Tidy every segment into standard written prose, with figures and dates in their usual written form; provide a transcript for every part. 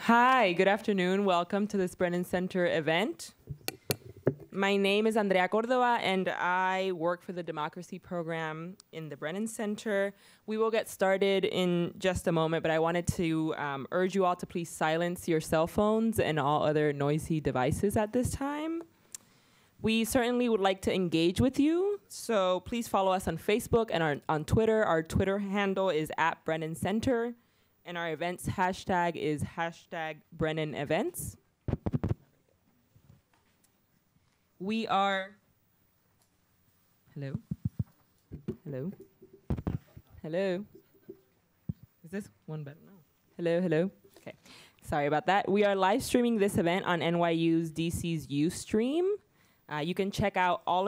Hi, good afternoon. Welcome to this Brennan Center event. My name is Andrea Cordova, and I work for the Democracy Program in the Brennan Center. We will get started in just a moment, but I wanted to urge you all to please silence your cell phones and all other noisy devices at this time. We certainly would like to engage with you, so please follow us on Facebook and on Twitter. Our Twitter handle is @BrennanCenter, and our events hashtag is #BrennanEvents. We are, hello? Hello? Hello? Is this one better? No. Hello, hello? Okay, sorry about that. We are live streaming this event on NYU's DC's Ustream. You can check out all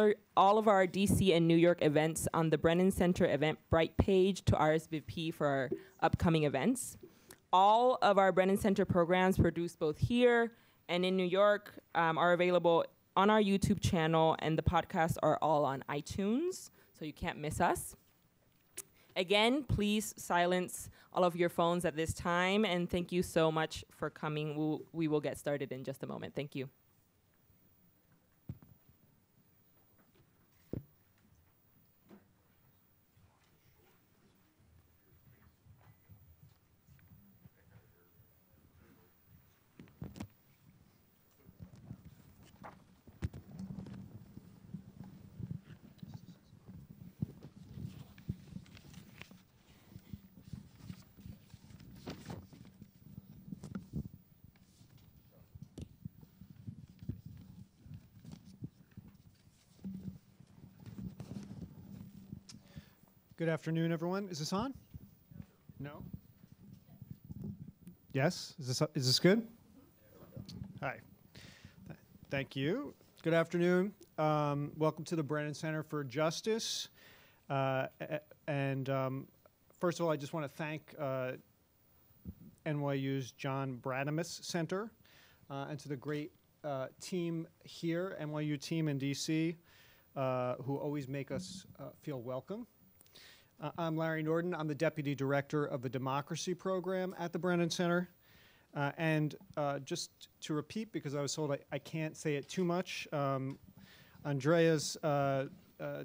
of our DC and New York events on the Brennan Center Eventbrite page to RSVP for our upcoming events. All of our Brennan Center programs produced both here and in New York are available on our YouTube channel, and the podcasts are all on iTunes, so you can't miss us. Again, please silence all of your phones at this time, and thank you so much for coming. We will get started in just a moment. Thank you. Good afternoon, everyone. Is this on? No? Yes? Is this good? Hi. Thank you. Good afternoon. Welcome to the Brennan Center for Justice. First of all, I just want to thank NYU's John Brademas Center and to the great team here, NYU team in DC, who always make us feel welcome. I'm Larry Norden. I'm the Deputy Director of the Democracy Program at the Brennan Center. Just to repeat, because I was told I can't say it too much, Andrea's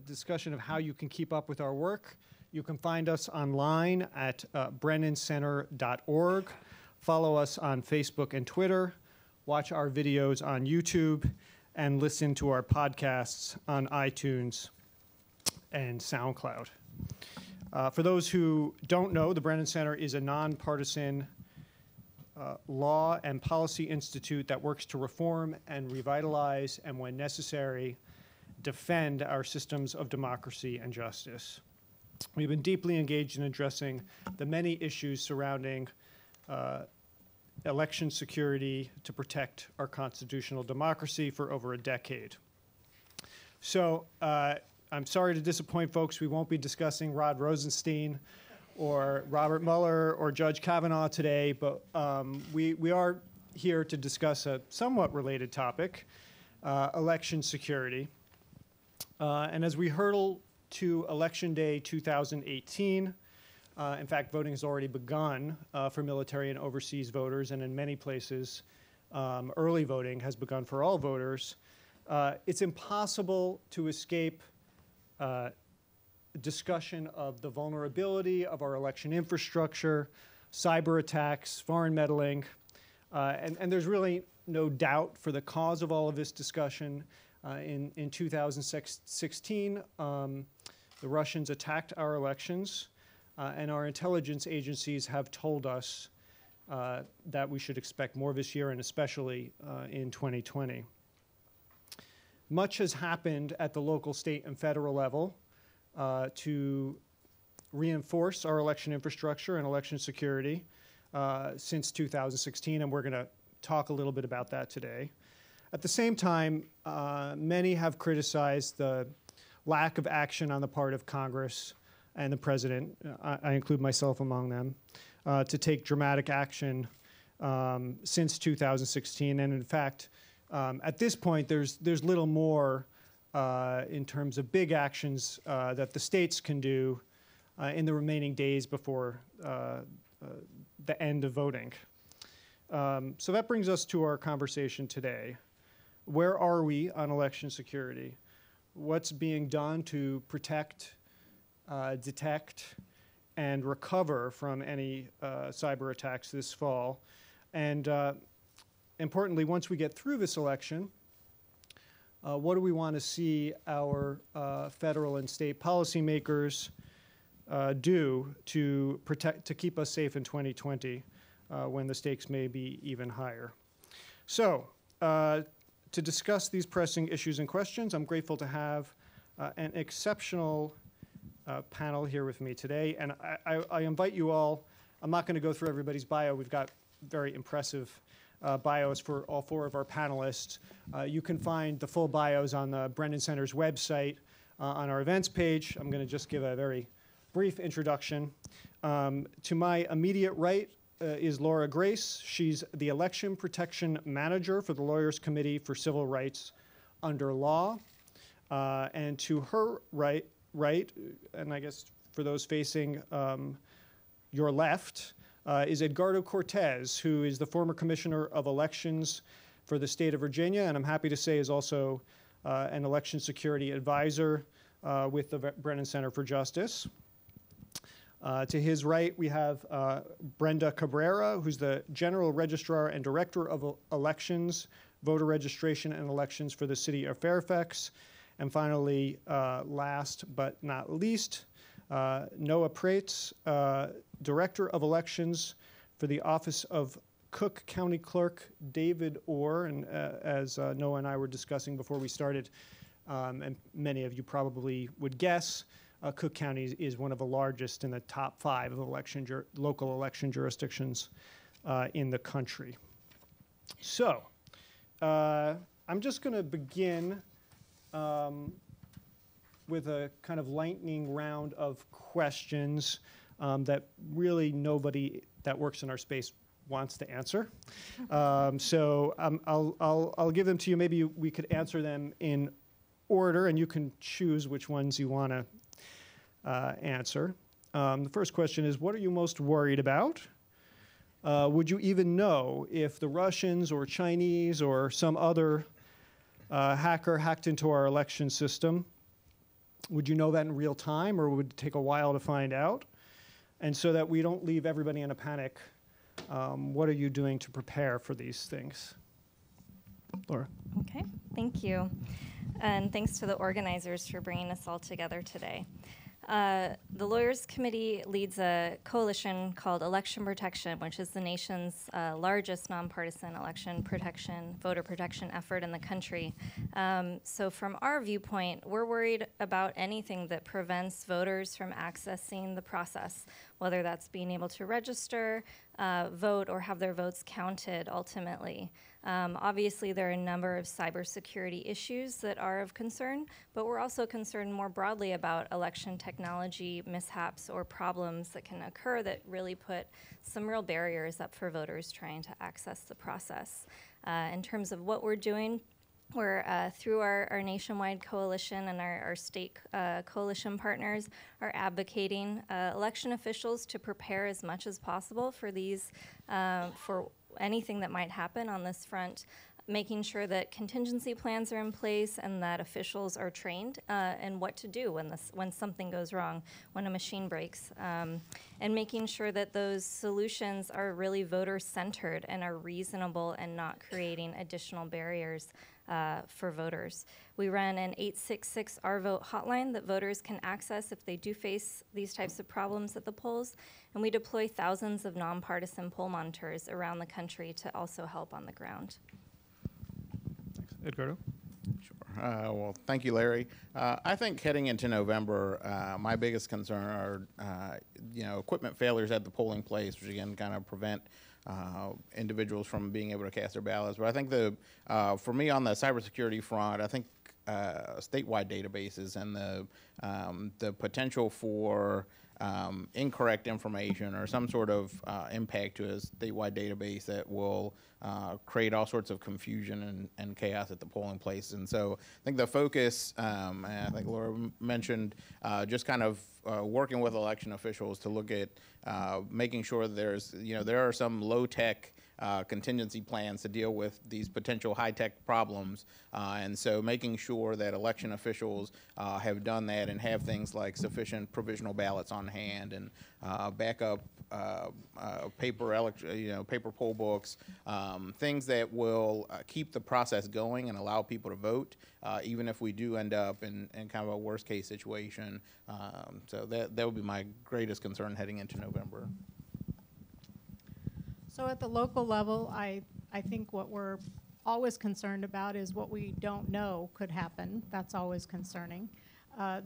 discussion of how you can keep up with our work. You can find us online at brennancenter.org. Follow us on Facebook and Twitter. Watch our videos on YouTube. And listen to our podcasts on iTunes and SoundCloud. For those who don't know, the Brennan Center is a nonpartisan law and policy institute that works to reform and revitalize, and when necessary, defend our systems of democracy and justice. We've been deeply engaged in addressing the many issues surrounding election security to protect our constitutional democracy for over a decade. So, I'm sorry to disappoint folks. We won't be discussing Rod Rosenstein or Robert Mueller or Judge Kavanaugh today, but we are here to discuss a somewhat related topic, election security. And as we hurtle to Election Day 2018, in fact, voting has already begun for military and overseas voters, and in many places, early voting has begun for all voters. It's impossible to escape discussion of the vulnerability of our election infrastructure, cyber attacks, foreign meddling, and there's really no doubt for the cause of all of this discussion. In 2016, the Russians attacked our elections, and our intelligence agencies have told us that we should expect more this year, and especially in 2020. Much has happened at the local, state, and federal level to reinforce our election infrastructure and election security since 2016, and we're going to talk a little bit about that today. At the same time, many have criticized the lack of action on the part of Congress and the President, I include myself among them, to take dramatic action since 2016, and in fact, at this point, there's little more in terms of big actions that the states can do in the remaining days before the end of voting. So that brings us to our conversation today. Where are we on election security? What's being done to protect, detect, and recover from any cyber attacks this fall? And importantly, once we get through this election, what do we want to see our federal and state policymakers do to keep us safe in 2020 when the stakes may be even higher? So, to discuss these pressing issues and questions, I'm grateful to have an exceptional panel here with me today. And I invite you all, I'm not going to go through everybody's bio. We've got very impressive bios for all four of our panelists. You can find the full bios on the Brennan Center's website on our events page. I'm going to just give a very brief introduction. To my immediate right is Laura Grace. She's the Election Protection Manager for the Lawyers Committee for Civil Rights under Law. And to her right, and I guess for those facing your left, is Edgardo Cortez, who is the former Commissioner of Elections for the state of Virginia, and I'm happy to say is also an election security advisor with the Brennan Center for Justice. To his right, we have Brenda Cabrera, who's the General Registrar and Director of Elections, Voter Registration and Elections for the City of Fairfax. And finally, last but not least, Noah Prates, Director of Elections for the Office of Cook County Clerk David Orr. And as Noah and I were discussing before we started, and many of you probably would guess, Cook County is one of the largest in the top 5 of local election jurisdictions in the country. So I'm just going to begin with a kind of lightning round of questions that really nobody that works in our space wants to answer. So I'll give them to you. Maybe we could answer them in order, and you can choose which ones you want to answer. The first question is, what are you most worried about? Would you even know if the Russians or Chinese or some other hacker hacked into our election system? Would you know that in real time, or would it take a while to find out? And so that we don't leave everybody in a panic, what are you doing to prepare for these things? Laura. Okay, thank you. And thanks to the organizers for bringing us all together today. The Lawyers Committee leads a coalition called Election Protection, which is the nation's largest nonpartisan election protection, voter protection effort in the country. So from our viewpoint, we're worried about anything that prevents voters from accessing the process, whether that's being able to register, vote, or have their votes counted ultimately. Obviously, there are a number of cybersecurity issues that are of concern, but we're also concerned more broadly about election technology mishaps or problems that can occur that really put some real barriers up for voters trying to access the process. In terms of what we're doing, we're through our nationwide coalition and our state coalition partners are advocating election officials to prepare as much as possible for these, for anything that might happen on this front, making sure that contingency plans are in place and that officials are trained in what to do when something goes wrong, when a machine breaks, and making sure that those solutions are really voter-centered and are reasonable and not creating additional barriers for voters. We run an 866 Our Vote hotline that voters can access if they do face these types of problems at the polls, and we deploy thousands of nonpartisan poll monitors around the country to also help on the ground. Edgardo? Sure. Well, thank you, Larry. I think heading into November, my biggest concern are, equipment failures at the polling place, which again kind of prevent individuals from being able to cast their ballots. But I think for me on the cybersecurity front, I think statewide databases and the potential for incorrect information or some sort of impact to a statewide database that will create all sorts of confusion and chaos at the polling place. And so I think the focus, and I think Laura mentioned, just kind of working with election officials to look at making sure there are some low-tech contingency plans to deal with these potential high-tech problems. And so making sure that election officials have done that and have things like sufficient provisional ballots on hand and backup paper poll books, things that will keep the process going and allow people to vote, even if we do end up in kind of a worst case situation. So that would be my greatest concern heading into November. So at the local level, I think what we're always concerned about is what we don't know could happen. That's always concerning.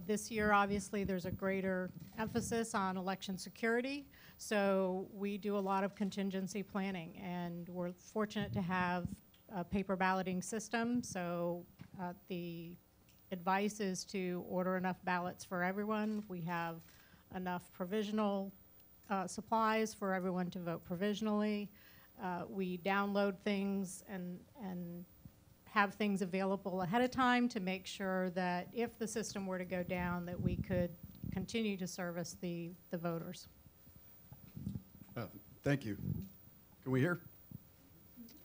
This year, obviously, there's a greater emphasis on election security, so we do a lot of contingency planning, and we're fortunate to have a paper balloting system, so the advice is to order enough ballots for everyone. We have enough provisional supplies for everyone to vote provisionally. We download things and have things available ahead of time to make sure that if the system were to go down, that we could continue to service the voters. Thank you. Can we hear?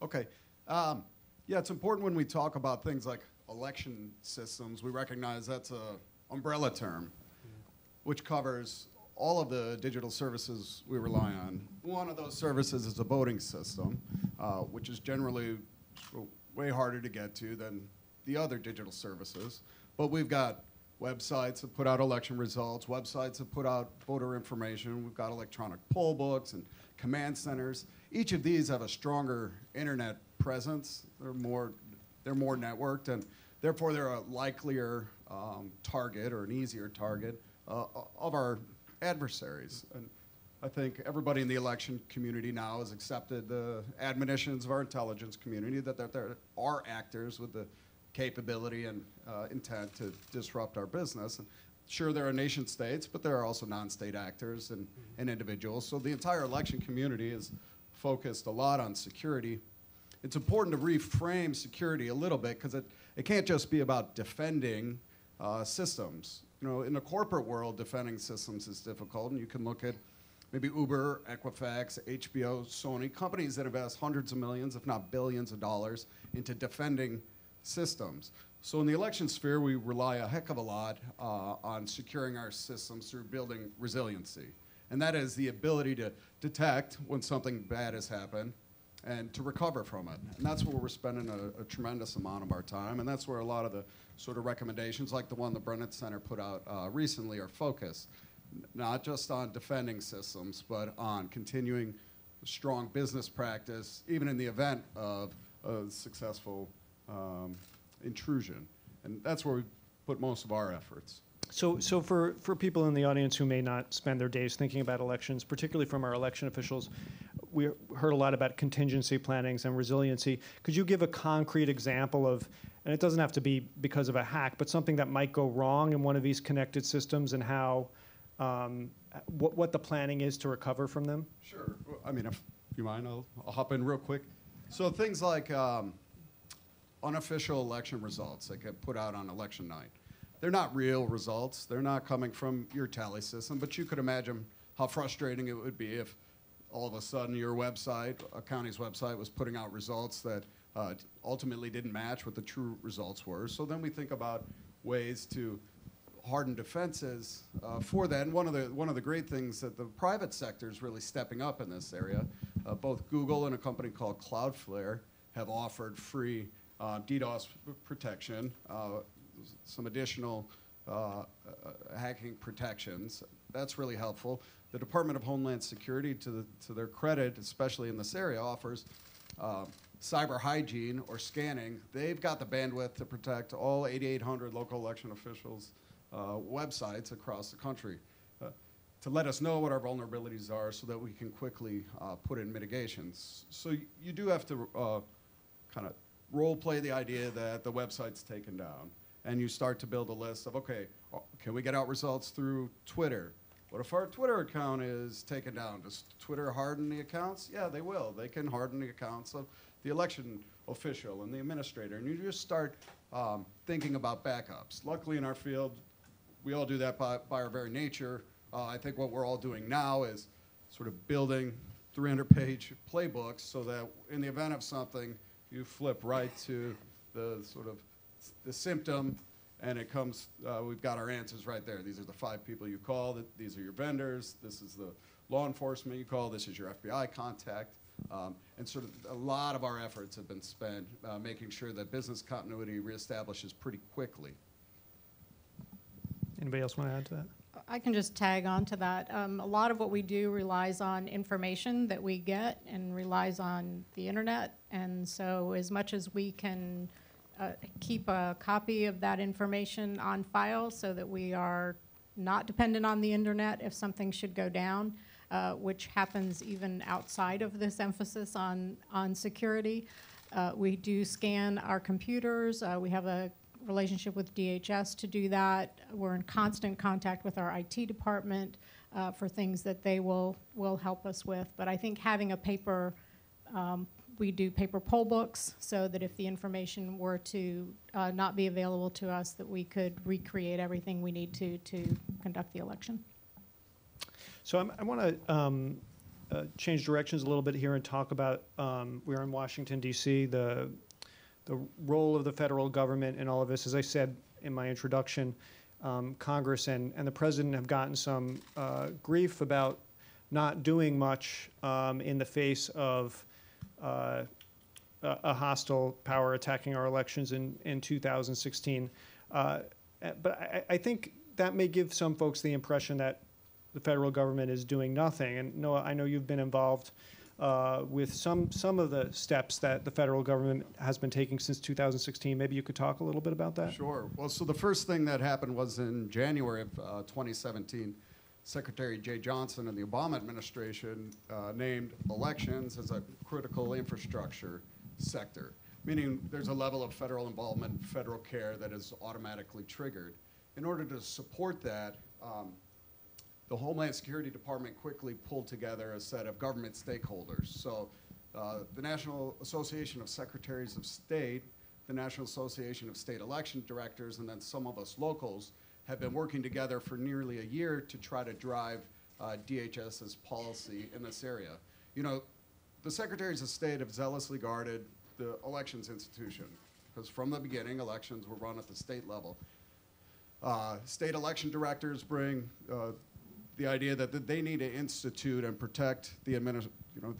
Okay. Yeah, it's important when we talk about things like election systems, we recognize that's an umbrella term, which covers all of the digital services we rely on. One of those services is a voting system, which is generally way harder to get to than the other digital services. But we've got websites that put out election results, websites that put out voter information. We've got electronic poll books and command centers. Each of these have a stronger internet presence. They're more networked, and therefore they're a likelier target or an easier target of our adversaries. And I think everybody in the election community now has accepted the admonitions of our intelligence community that there are actors with the capability and intent to disrupt our business. And sure, there are nation states, but there are also non-state actors and individuals. So the entire election community is focused a lot on security. It's important to reframe security a little bit because it can't just be about defending systems. You know, in the corporate world, defending systems is difficult, and you can look at maybe Uber, Equifax, HBO, Sony, companies that invest hundreds of millions, if not billions of dollars into defending systems. So in the election sphere, we rely a heck of a lot on securing our systems through building resiliency. And that is the ability to detect when something bad has happened and to recover from it. And that's where we're spending a tremendous amount of our time, and that's where a lot of the sort of recommendations, like the one the Brennan Center put out recently, are focused. Not just on defending systems, but on continuing strong business practice, even in the event of a successful intrusion. And that's where we put most of our efforts. So for people in the audience who may not spend their days thinking about elections, particularly from our election officials, we heard a lot about contingency plannings and resiliency. Could you give a concrete example of, and it doesn't have to be because of a hack, but something that might go wrong in one of these connected systems and how, what the planning is to recover from them? Sure. I mean, if you mind, I'll hop in real quick. So things like unofficial election results that get put out on election night. They're not real results. They're not coming from your tally system, but you could imagine how frustrating it would be if all of a sudden your website, a county's website, was putting out results that ultimately didn't match what the true results were. So then we think about ways to harden defenses for that. And one of the great things that the private sector is really stepping up in this area, both Google and a company called Cloudflare have offered free DDoS protection, some additional hacking protections. That's really helpful. The Department of Homeland Security, to their credit, especially in this area, offers cyber hygiene or scanning. They've got the bandwidth to protect all 8,800 local election officials' websites across the country to let us know what our vulnerabilities are so that we can quickly put in mitigations. So you do have to kind of role play the idea that the website's taken down, and you start to build a list of, okay, can we get out results through Twitter? What if our Twitter account is taken down? Does Twitter harden the accounts? Yeah, they will. They can harden the accounts of the election official and the administrator, and you just start thinking about backups. Luckily in our field, we all do that by our very nature. I think what we're all doing now is sort of building 300-page playbooks so that in the event of something, you flip right to the sort of the symptom, and it comes, we've got our answers right there. These are the 5 people you call, these are your vendors, this is the law enforcement you call, this is your FBI contact. And sort of a lot of our efforts have been spent making sure that business continuity reestablishes pretty quickly. Anybody else want to add to that? I can just tag on to that. A lot of what we do relies on information that we get and relies on the internet. And so as much as we can keep a copy of that information on file so that we are not dependent on the internet if something should go down, which happens even outside of this emphasis on security. We do scan our computers. We have a relationship with DHS to do that. We're in constant contact with our IT department for things that they will help us with. But I think having a paper, we do paper poll books so that if the information were to not be available to us, that we could recreate everything we need to conduct the election. So I want to change directions a little bit here and talk about, we're in Washington, D.C., the role of the federal government in all of this. As I said in my introduction, Congress and the President have gotten some grief about not doing much in the face of a hostile power attacking our elections in 2016. But I think that may give some folks the impression that the federal government is doing nothing. And Noah, I know you've been involved with some of the steps that the federal government has been taking since 2016. Maybe you could talk a little bit about that? Sure. Well, so the first thing that happened was in January of 2017, Secretary Jay Johnson and the Obama administration named elections as a critical infrastructure sector, meaning there's a level of federal involvement, federal care that is automatically triggered. In order to support that, the Homeland Security Department quickly pulled together a set of government stakeholders. So the National Association of Secretaries of State, the National Association of State Election Directors, and then some of us locals have been working together for nearly a year to try to drive DHS's policy in this area. You know, the Secretaries of State have zealously guarded the elections institution because from the beginning, elections were run at the state level. State election directors bring the idea that they need to institute and protect the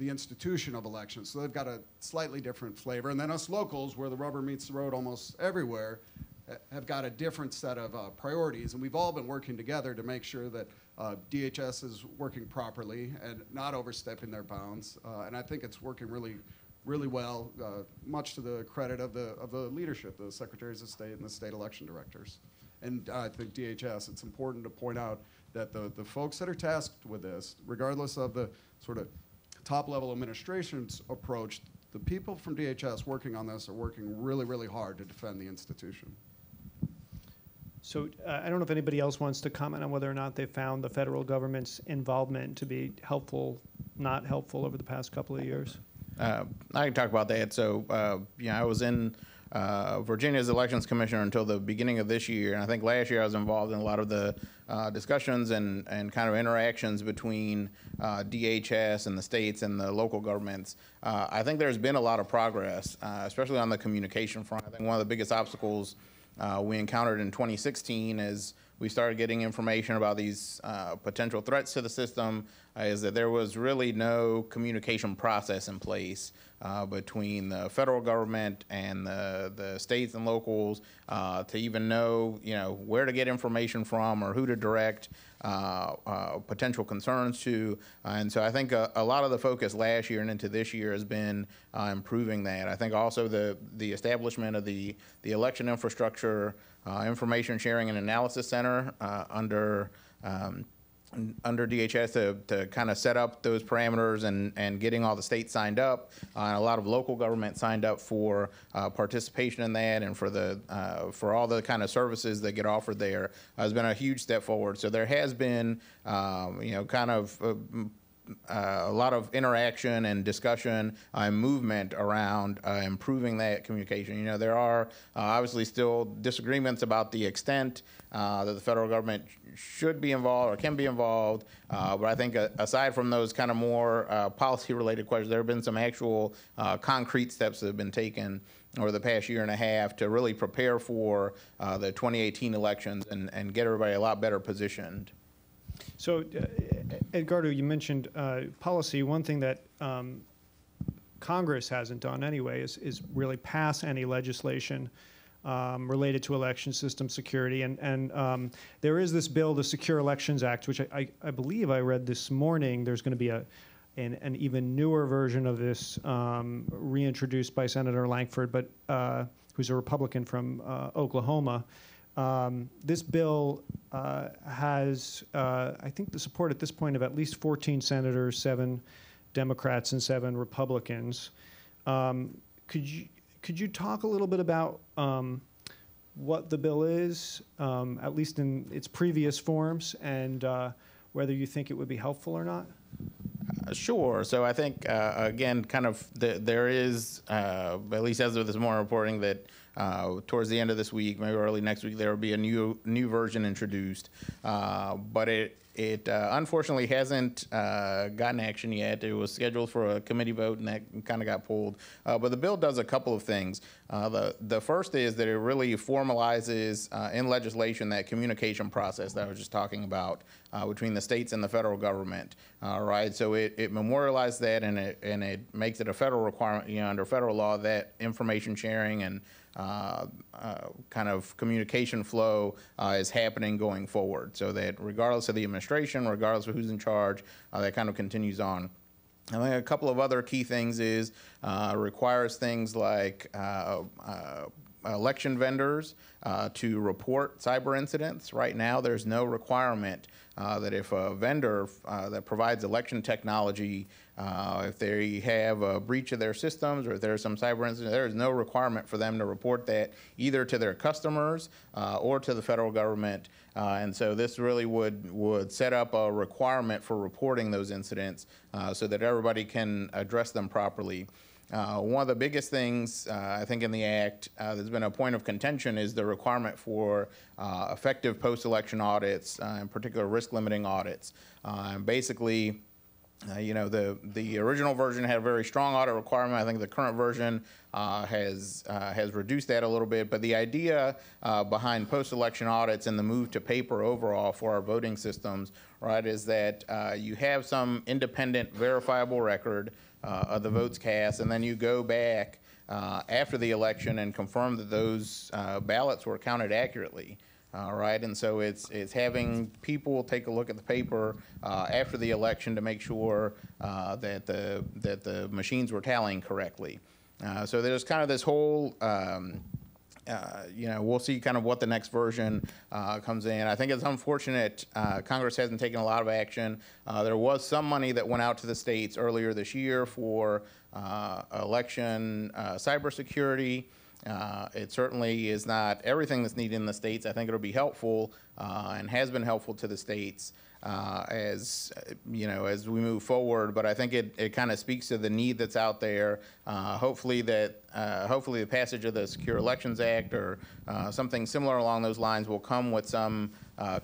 institution of elections. So they've got a slightly different flavor. And then us locals, where the rubber meets the road almost everywhere, have got a different set of priorities. And we've all been working together to make sure that DHS is working properly and not overstepping their bounds. And I think it's working really, really well, much to the credit of the leadership, the Secretaries of State and the state election directors. And I think DHS, it's important to point out that the folks that are tasked with this, regardless of the sort of top-level administration's approach, the people from DHS working on this are working really, really hard to defend the institution. So I don't know if anybody else wants to comment on whether or not they found the federal government's involvement to be helpful, not helpful over the past couple of years. I can talk about that. So, I was in Virginia's elections commissioner until the beginning of this year, and I think last year I was involved in a lot of the discussions and kind of interactions between DHS and the states and the local governments. I think there's been a lot of progress, especially on the communication front. I think one of the biggest obstacles we encountered in 2016 is we started getting information about these potential threats to the system, is that there was really no communication process in place between the federal government and the states and locals to even know, where to get information from or who to direct potential concerns to. And so I think a lot of the focus last year and into this year has been improving that. I think also the establishment of the election infrastructure information sharing and analysis center under DHS to kind of set up those parameters and getting all the states signed up, and a lot of local government signed up for participation in that, and for all the kind of services that get offered there has been a huge step forward. So there has been, kind of a lot of interaction and discussion and movement around improving that communication. You know, there are obviously still disagreements about the extent that the federal government should be involved or can be involved, but I think aside from those kind of more policy-related questions, there have been some actual concrete steps that have been taken over the past year and a half to really prepare for the 2018 elections and get everybody a lot better positioned. So, Edgardo, you mentioned policy. One thing that Congress hasn't done anyway is really pass any legislation related to election system security. And there is this bill, the Secure Elections Act, which I believe I read this morning. There's going to be an even newer version of this reintroduced by Senator Lankford, but who's a Republican from Oklahoma. This bill has, I think, the support at this point of at least 14 senators, 7 Democrats, and 7 Republicans. Could you talk a little bit about what the bill is, at least in its previous forms, and whether you think it would be helpful or not? Sure. So I think, again, kind of there is, at least as of this morning, reporting that towards the end of this week, maybe early next week, there will be a new version introduced. But it unfortunately hasn't gotten action yet. It was scheduled for a committee vote, and that kind of got pulled. But the bill does a couple of things. The first is that it really formalizes in legislation that communication process that I was just talking about between the states and the federal government. Right. So it memorializes that, and it makes it a federal requirement, you know, under federal law, that information sharing and kind of communication flow is happening going forward, so that regardless of the administration, regardless of who's in charge, that kind of continues on. I think a couple of other key things is requires things like election vendors to report cyber incidents. Right now, there's no requirement that if a vendor that provides election technology, if they have a breach of their systems or if there's some cyber incident, there is no requirement for them to report that either to their customers or to the federal government. And so this really would set up a requirement for reporting those incidents so that everybody can address them properly. One of the biggest things, I think, in the Act that's been a point of contention is the requirement for effective post-election audits, in particular risk-limiting audits. Basically, you know, the original version had a very strong audit requirement. I think the current version has reduced that a little bit. But the idea behind post-election audits and the move to paper overall for our voting systems, right, is that you have some independent verifiable record of the votes cast, and then you go back after the election and confirm that those ballots were counted accurately. Right, and so it's having people take a look at the paper after the election to make sure that the machines were tallying correctly. So there's kind of this whole. You know, we'll see kind of what the next version comes in. I think it's unfortunate Congress hasn't taken a lot of action. There was some money that went out to the states earlier this year for election cybersecurity. It certainly is not everything that's needed in the states. I think it'll be helpful and has been helpful to the states as you know, as we move forward. But I think it kind of speaks to the need that's out there. Hopefully the passage of the Secure Elections Act or something similar along those lines will come with some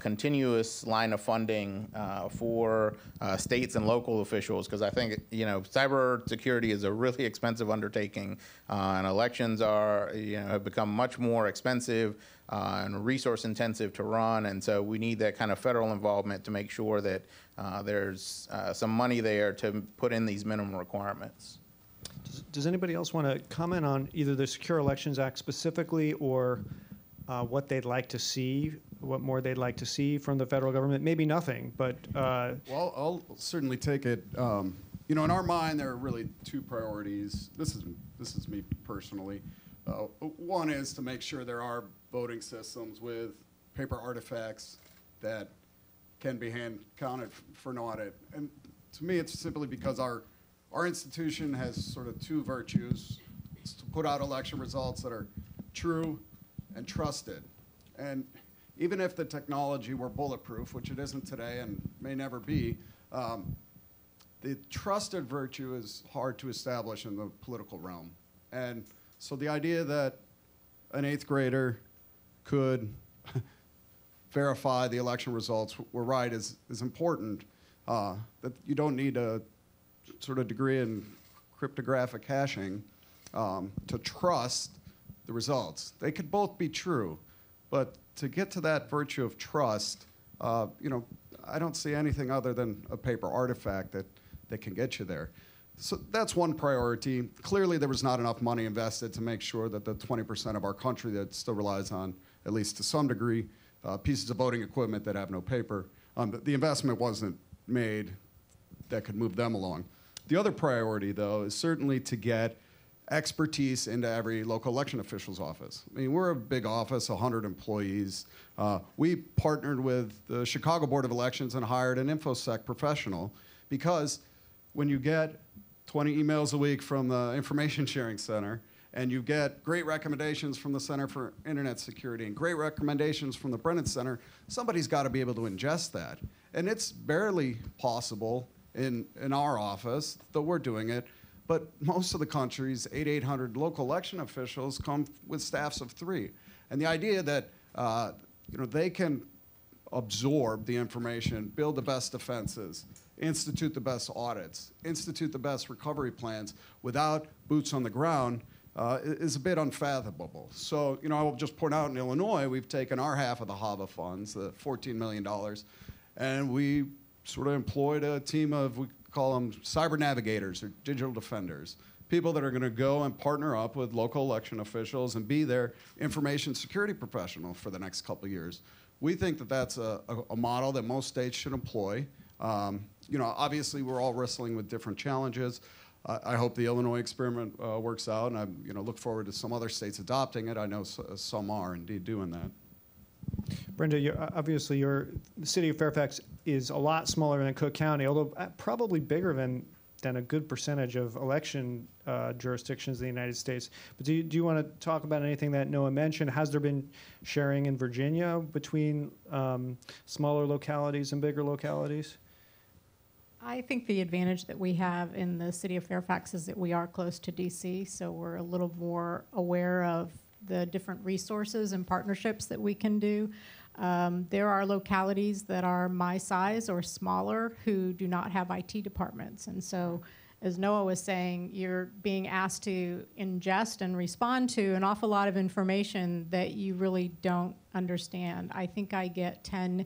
continuous line of funding for states and local officials, because I think, you know, cyber security is a really expensive undertaking, and elections are, you know, have become much more expensive and resource intensive to run, and so we need that kind of federal involvement to make sure that there's some money there to put in these minimum requirements. Does anybody else want to comment on either the Secure Elections Act specifically or what they'd like to see, what more they'd like to see from the federal government? Maybe nothing, but... Well, I'll certainly take it. You know, in our mind, there are really two priorities. This is me personally. One is to make sure there are voting systems with paper artifacts that can be hand counted for an audit. And to me, it's simply because our institution has sort of two virtues. It's to put out election results that are true and trusted. And even if the technology were bulletproof, which it isn't today and may never be, the trusted virtue is hard to establish in the political realm. And so the idea that an 8th grader could verify the election results were right is important. That you don't need a sort of degree in cryptographic hashing to trust the results. They could both be true, but to get to that virtue of trust, you know, I don't see anything other than a paper artifact that can get you there. So that's one priority. Clearly, there was not enough money invested to make sure that the 20% of our country that still relies on, at least to some degree, pieces of voting equipment that have no paper, the investment wasn't made that could move them along. The other priority, though, is certainly to get expertise into every local election official's office. I mean, we're a big office, 100 employees. We partnered with the Chicago Board of Elections and hired an InfoSec professional because when you get 20 emails a week from the Information Sharing Center, and you get great recommendations from the Center for Internet Security and great recommendations from the Brennan Center, somebody's got to be able to ingest that. And it's barely possible in our office, though we're doing it, but most of the country's 800 local election officials come with staffs of 3. And the idea that you know, they can absorb the information, build the best defenses, institute the best audits, institute the best recovery plans without boots on the ground is a bit unfathomable. So, you know, I will just point out in Illinois, we've taken our half of the HAVA funds, the $14 million, and we sort of employed a team of, we call them cyber navigators or digital defenders, people that are going to go and partner up with local election officials and be their information security professional for the next couple of years. We think that that's a model that most states should employ. You know, obviously, we're all wrestling with different challenges. I hope the Illinois experiment works out, and I look forward to some other states adopting it. I know some are indeed doing that. Brenda, obviously the city of Fairfax is a lot smaller than Cook County, although probably bigger than a good percentage of election jurisdictions in the United States. But do you want to talk about anything that Noah mentioned? Has there been sharing in Virginia between smaller localities and bigger localities? I think the advantage that we have in the city of Fairfax is that we are close to DC, so we're a little more aware of the different resources and partnerships that we can do. There are localities that are my size or smaller who do not have IT departments. And so, as Noah was saying, you're being asked to ingest and respond to an awful lot of information that you really don't understand. I think I get 10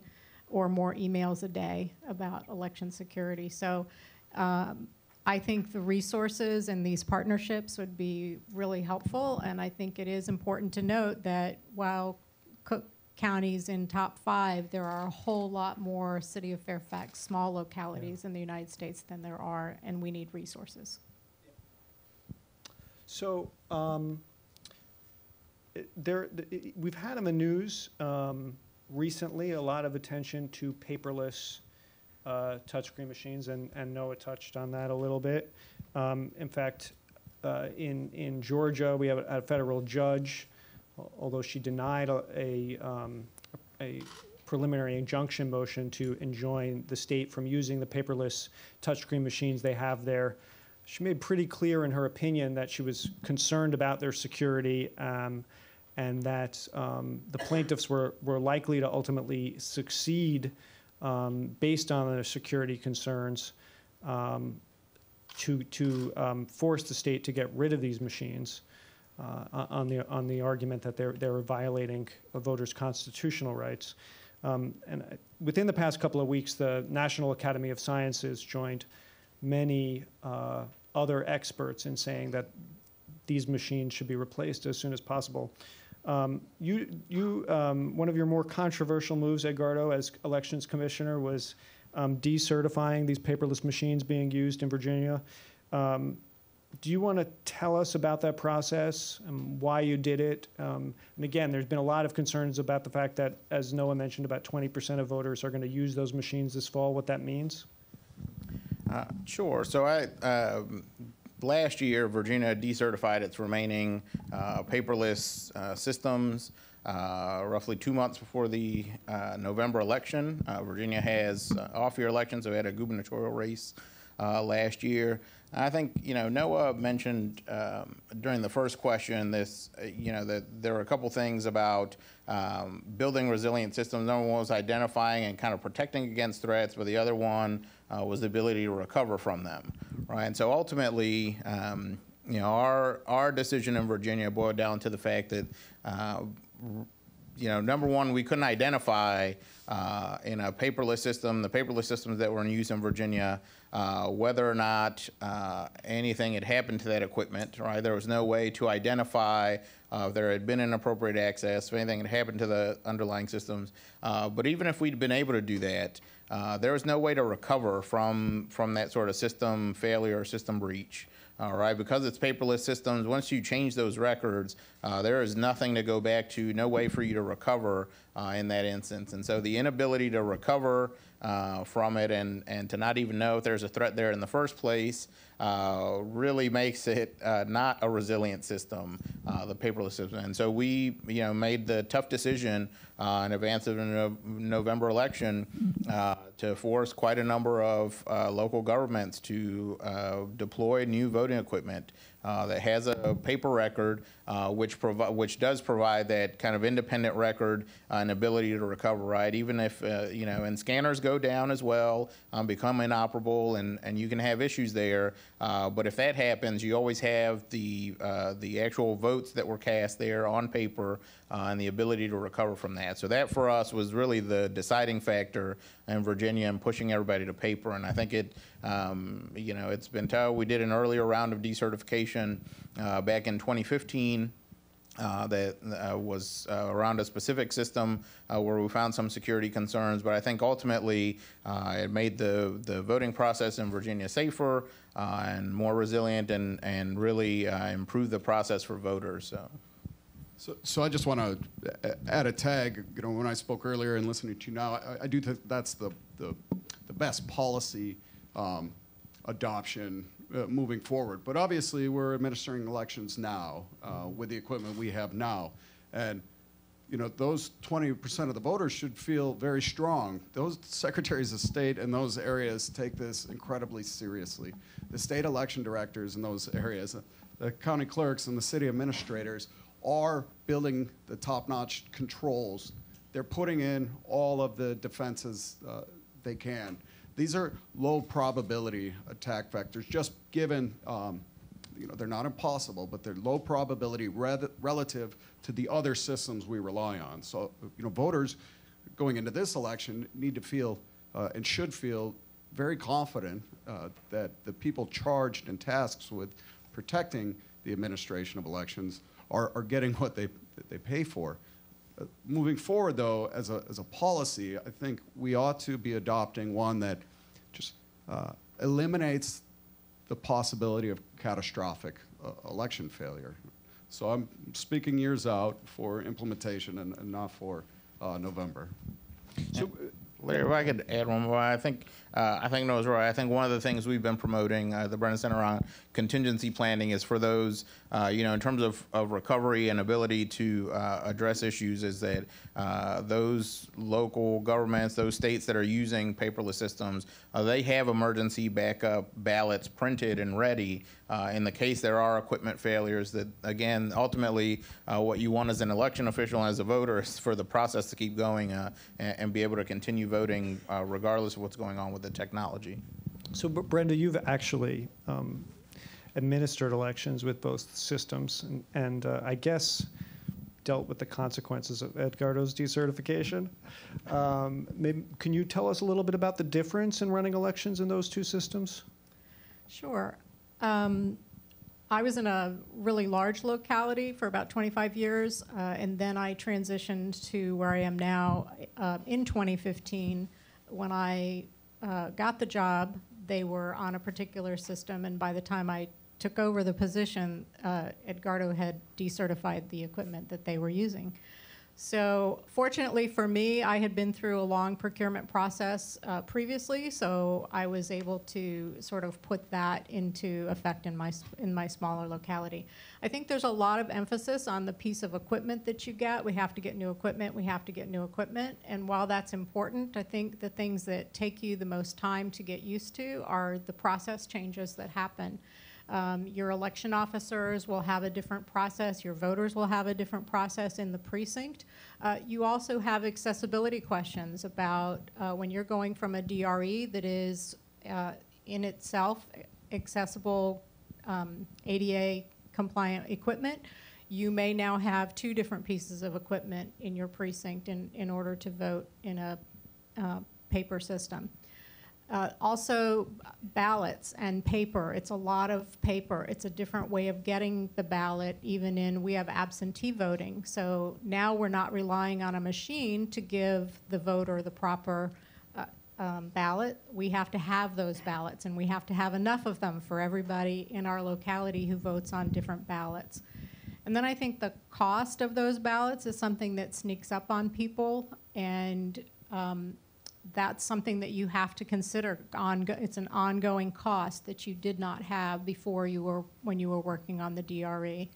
or more emails a day about election security. So I think the resources and these partnerships would be really helpful, and I think it is important to note that while Cook County's in top 5, there are a whole lot more City of Fairfax small localities in the United States than there are, and we need resources. So we've had in the news recently a lot of attention to paperless touchscreen machines, and Noah touched on that a little bit. In fact, in Georgia, we have a federal judge, although she denied a preliminary injunction motion to enjoin the state from using the paperless touchscreen machines they have there. She made pretty clear in her opinion that she was concerned about their security, and that the plaintiffs were likely to ultimately succeed based on their security concerns to force the state to get rid of these machines on the argument that they were violating voters' constitutional rights. And within the past couple of weeks, the National Academy of Sciences joined many other experts in saying that these machines should be replaced as soon as possible. One of your more controversial moves, Edgardo, as elections commissioner, was decertifying these paperless machines being used in Virginia. Do you want to tell us about that process and why you did it? And again, there's been a lot of concerns about the fact that, as Noah mentioned, about 20% of voters are going to use those machines this fall, what that means? Sure. So last year, Virginia decertified its remaining paperless systems roughly 2 months before the November election. Virginia has off-year elections, so we had a gubernatorial race last year. I think, Noah mentioned during the first question this, that there were a couple things about building resilient systems. Number one was identifying and kind of protecting against threats, but the other one was the ability to recover from them, right? And so ultimately, our decision in Virginia boiled down to the fact that, number one, we couldn't identify in a paperless system, the paperless systems that were in use in Virginia, whether or not anything had happened to that equipment, right? There was no way to identify if there had been inappropriate access, if anything had happened to the underlying systems. But even if we'd been able to do that, there was no way to recover from that sort of system failure or system breach. All right, because it's paperless systems, once you change those records, there is nothing to go back to, no way for you to recover in that instance. And so the inability to recover from it and to not even know if there's a threat there in the first place really makes it not a resilient system, the paperless system. And so we made the tough decision in advance of the November election to force quite a number of local governments to deploy new voting equipment that has a paper record, which does provide that kind of independent record and ability to recover, right? Even if, and scanners go down as well, become inoperable, and you can have issues there. But if that happens, you always have the actual votes that were cast there on paper and the ability to recover from that. So that for us was really the deciding factor in Virginia and pushing everybody to paper. And I think it's been tough. We did an earlier round of decertification back in 2015. That was around a specific system where we found some security concerns, but I think ultimately it made the voting process in Virginia safer and more resilient and really improved the process for voters. So I just want to add a tag. When I spoke earlier and listening to you now, I do think that's the best policy adoption moving forward. But obviously, we're administering elections now with the equipment we have now. And, those 20% of the voters should feel very strong. Those secretaries of state in those areas take this incredibly seriously. The state election directors in those areas, the county clerks and the city administrators are building the top-notch controls. They're putting in all of the defenses they can. These are low probability attack vectors, just given, they're not impossible, but they're low probability relative to the other systems we rely on. So, voters going into this election need to feel and should feel very confident that the people charged and tasked with protecting the administration of elections are getting what they pay for. Moving forward, though, as a policy, I think we ought to be adopting one that just eliminates the possibility of catastrophic election failure. So I'm speaking years out for implementation and not for November. So, Larry, if I could add one more, I think Noah's right. I think one of the things we've been promoting the Brennan Center on contingency planning is for those, in terms of recovery and ability to address issues, is that those local governments, those states that are using paperless systems, they have emergency backup ballots printed and ready in the case there are equipment failures. That, again, ultimately what you want as an election official and as a voter is for the process to keep going and be able to continue voting regardless of what's going on with the technology. So, Brenda, you've actually administered elections with both systems and I guess dealt with the consequences of Edgardo's decertification. Maybe, can you tell us a little bit about the difference in running elections in those two systems? Sure. I was in a really large locality for about 25 years, and then I transitioned to where I am now in 2015. When I got the job, they were on a particular system, and by the time I took over the position, Edgardo had decertified the equipment that they were using. So fortunately for me, I had been through a long procurement process previously, so I was able to sort of put that into effect in my smaller locality. I think there's a lot of emphasis on the piece of equipment that you get. We have to get new equipment, we have to get new equipment, and while that's important, I think the things that take you the most time to get used to are the process changes that happen. Your election officers will have a different process. Your voters will have a different process in the precinct. You also have accessibility questions about when you're going from a DRE that is in itself accessible ADA compliant equipment. You may now have 2 different pieces of equipment in your precinct in order to vote in a paper system. Also, ballots and paper. It's a lot of paper. It's a different way of getting the ballot, we have absentee voting. So now we're not relying on a machine to give the voter the proper ballot. We have to have those ballots, and we have to have enough of them for everybody in our locality who votes on different ballots. And then I think the cost of those ballots is something that sneaks up on people, and that's something that you have to consider. It's an ongoing cost that you did not have before when you were working on the DRE.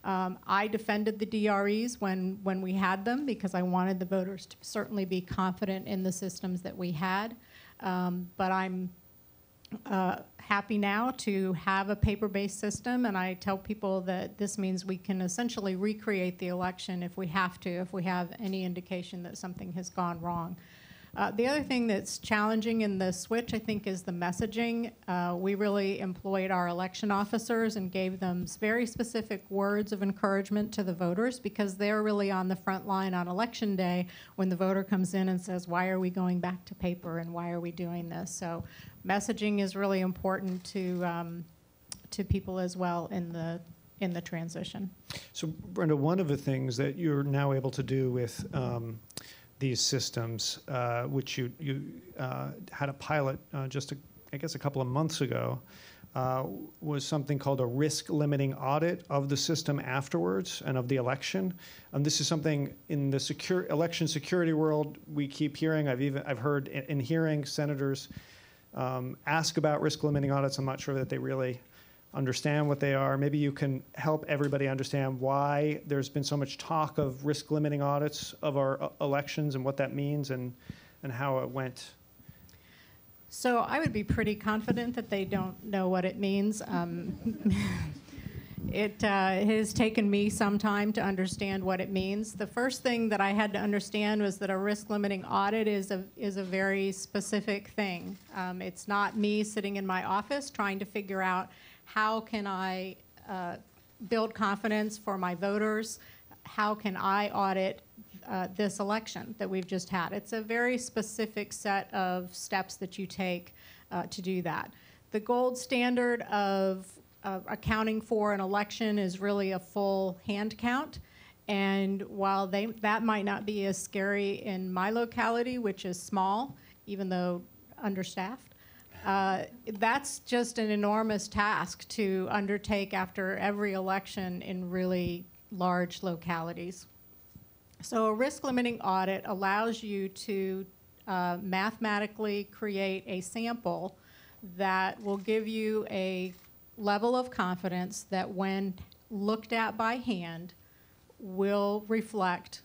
I defended the DREs when we had them because I wanted the voters to certainly be confident in the systems that we had. But I'm happy now to have a paper-based system, and I tell people that this means we can essentially recreate the election if we have any indication that something has gone wrong. The other thing that's challenging in the switch, I think, is the messaging. We really employed our election officers and gave them very specific words of encouragement to the voters because they're really on the front line on election day when the voter comes in and says, why are we going back to paper and why are we doing this? So messaging is really important to people as well in the transition. So Brenda, one of the things that you're now able to do with these systems, which you had a pilot just, I guess, a couple of months ago, was something called a risk-limiting audit of the system afterwards and of the election. This is something in the election security world we keep hearing. I've heard in hearing senators ask about risk-limiting audits. I'm not sure that they really understand what they are. Maybe you can help everybody understand why there's been so much talk of risk-limiting audits of our elections and what that means and how it went. So I would be pretty confident that they don't know what it means. It has taken me some time to understand what it means. The first thing that I had to understand was that a risk-limiting audit is a very specific thing. It's not me sitting in my office trying to figure out how can I build confidence for my voters? How can I audit this election that we've just had? It's a very specific set of steps that you take to do that. The gold standard of accounting for an election is really a full hand count. And while that might not be as scary in my locality, which is small, even though understaffed, that's just an enormous task to undertake after every election in really large localities. So a risk-limiting audit allows you to mathematically create a sample that will give you a level of confidence that when looked at by hand will reflect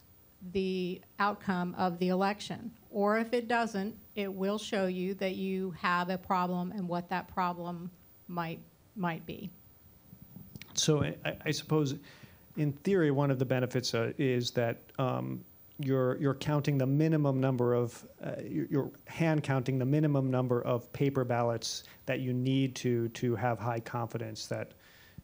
the outcome of the election. Or if it doesn't, it will show you that you have a problem and what that problem might be. So I suppose, in theory, one of the benefits is that you're counting the minimum number of you're hand counting the minimum number of paper ballots that you need to have high confidence that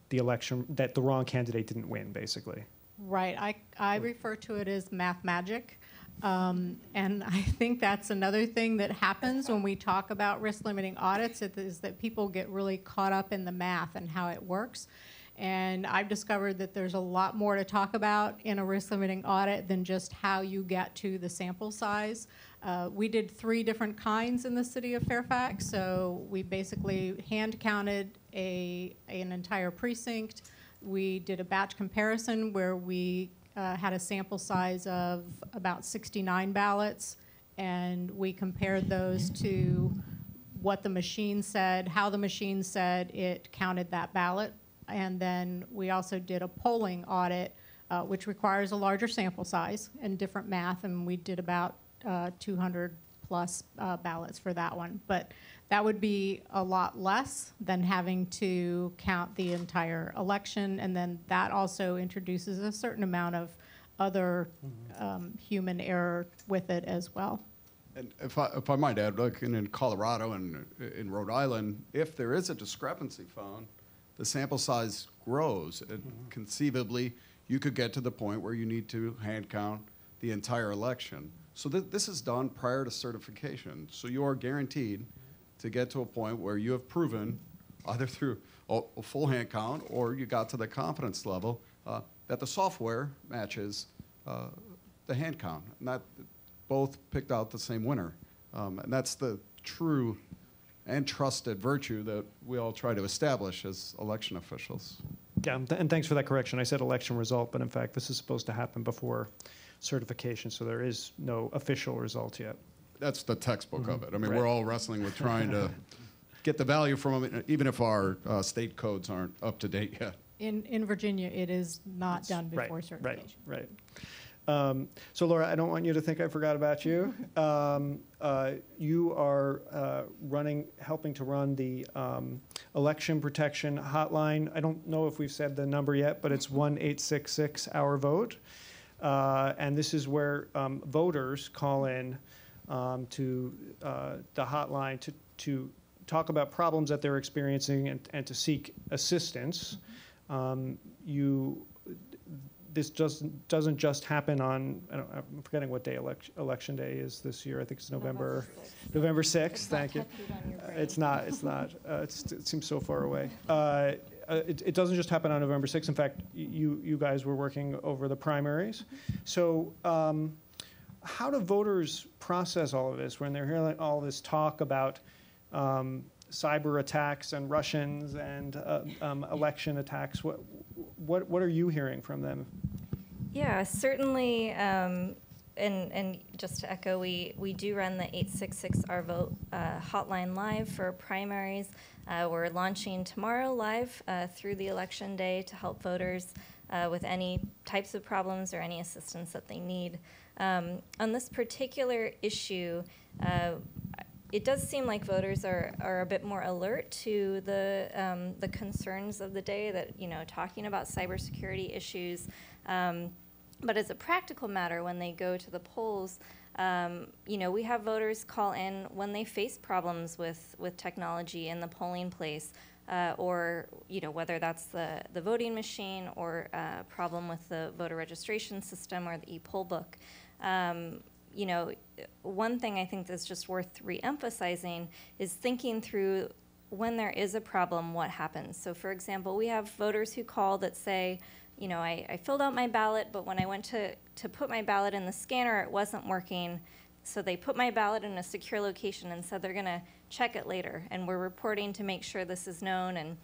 the wrong candidate didn't win, basically. Right. I refer to it as math magic. And I think that's another thing that happens when we talk about risk-limiting audits is that people get really caught up in the math and how it works. And I've discovered that there's a lot more to talk about in a risk-limiting audit than just how you get to the sample size. We did 3 different kinds in the city of Fairfax. So we basically hand-counted an entire precinct. We did a batch comparison where we had a sample size of about 69 ballots, and we compared those to what the machine said, how the machine said it counted that ballot. And then we also did a polling audit, which requires a larger sample size and different math, and we did about 200 plus ballots for that one. But that would be a lot less than having to count the entire election, and then that also introduces a certain amount of other human error with it as well. And if I might add, like in Colorado and in Rhode Island, if there is a discrepancy found, the sample size grows. And conceivably, you could get to the point where you need to hand count the entire election. So this is done prior to certification. So you are guaranteed to get to a point where you have proven, either through a full hand count or you got to the confidence level, that the software matches the hand count. And that both picked out the same winner. And that's the true and trusted virtue that we all try to establish as election officials. Yeah, and thanks for that correction. I said election result, but in fact, this is supposed to happen before certification, so there is no official result yet. That's the textbook of it. I mean, Right. we're all wrestling with trying to get the value from it, even if our state codes aren't up to date yet. In Virginia, it is not done before Right, certification. right. So Laura, I don't want you to think I forgot about you. You are helping to run the election protection hotline. I don't know if we've said the number yet, but it's 1-866-OUR-VOTE. And this is where voters call in to the hotline to talk about problems that they're experiencing and to seek assistance. This doesn't just happen on, I'm forgetting what day election day is this year. I think it's November 6th. Thank you. It's not. It seems so far away. It doesn't just happen on November 6th. In fact, you guys were working over the primaries. So how do voters process all of this when they're hearing all this talk about cyber attacks and Russians and election attacks? What are you hearing from them? Yeah, certainly. And just to echo, we do run the 866-OUR-VOTE hotline live for primaries. We're launching tomorrow live through the election day to help voters with any types of problems or any assistance that they need. On this particular issue, it does seem like voters are a bit more alert to the concerns of the day, that, talking about cybersecurity issues. But as a practical matter, when they go to the polls, we have voters call in when they face problems with technology in the polling place, or whether that's the voting machine or a problem with the voter registration system or the e-poll book. One thing I think that's just worth re-emphasizing is thinking through when there is a problem, what happens. So for example, we have voters who call that say, I filled out my ballot, but when I went to put my ballot in the scanner, it wasn't working. So they put my ballot in a secure location and said they're going to check it later. And we're reporting to make sure this is known. And,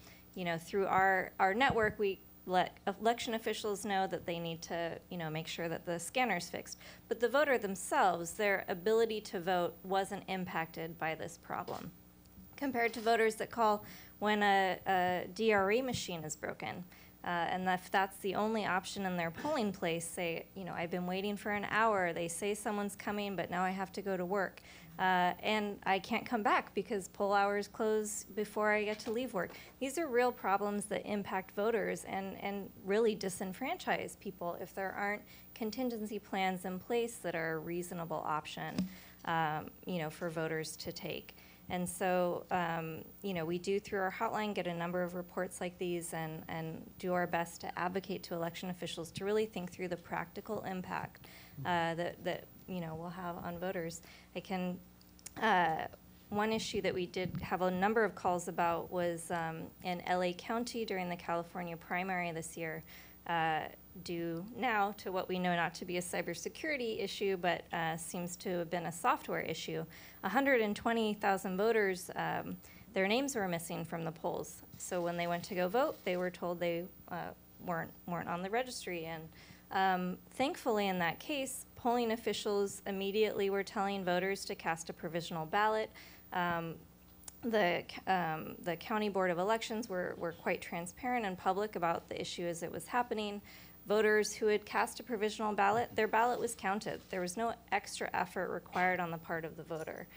through our network, we let election officials know that they need to, make sure that the scanner's fixed. But the voter themselves, their ability to vote wasn't impacted by this problem, compared to voters that call when a DRE machine is broken. And if that's the only option in their polling place, say, I've been waiting for an hour, they say someone's coming, but now I have to go to work. And I can't come back because poll hours close before I get to leave work. These are real problems that impact voters and really disenfranchise people if there aren't contingency plans in place that are a reasonable option, for voters to take. And so, we do, through our hotline, get a number of reports like these and do our best to advocate to election officials to really think through the practical impact that we'll have on voters. One issue that we did have a number of calls about was in LA County during the California primary this year, due now to what we know not to be a cybersecurity issue, but seems to have been a software issue. 120,000 voters, their names were missing from the polls. So when they went to go vote, they were told they weren't on the registry, and Thankfully, in that case, polling officials immediately were telling voters to cast a provisional ballot. The County Board of Elections were quite transparent and public about the issue as it was happening. Voters who had cast a provisional ballot, their ballot was counted. There was no extra effort required on the part of the voter.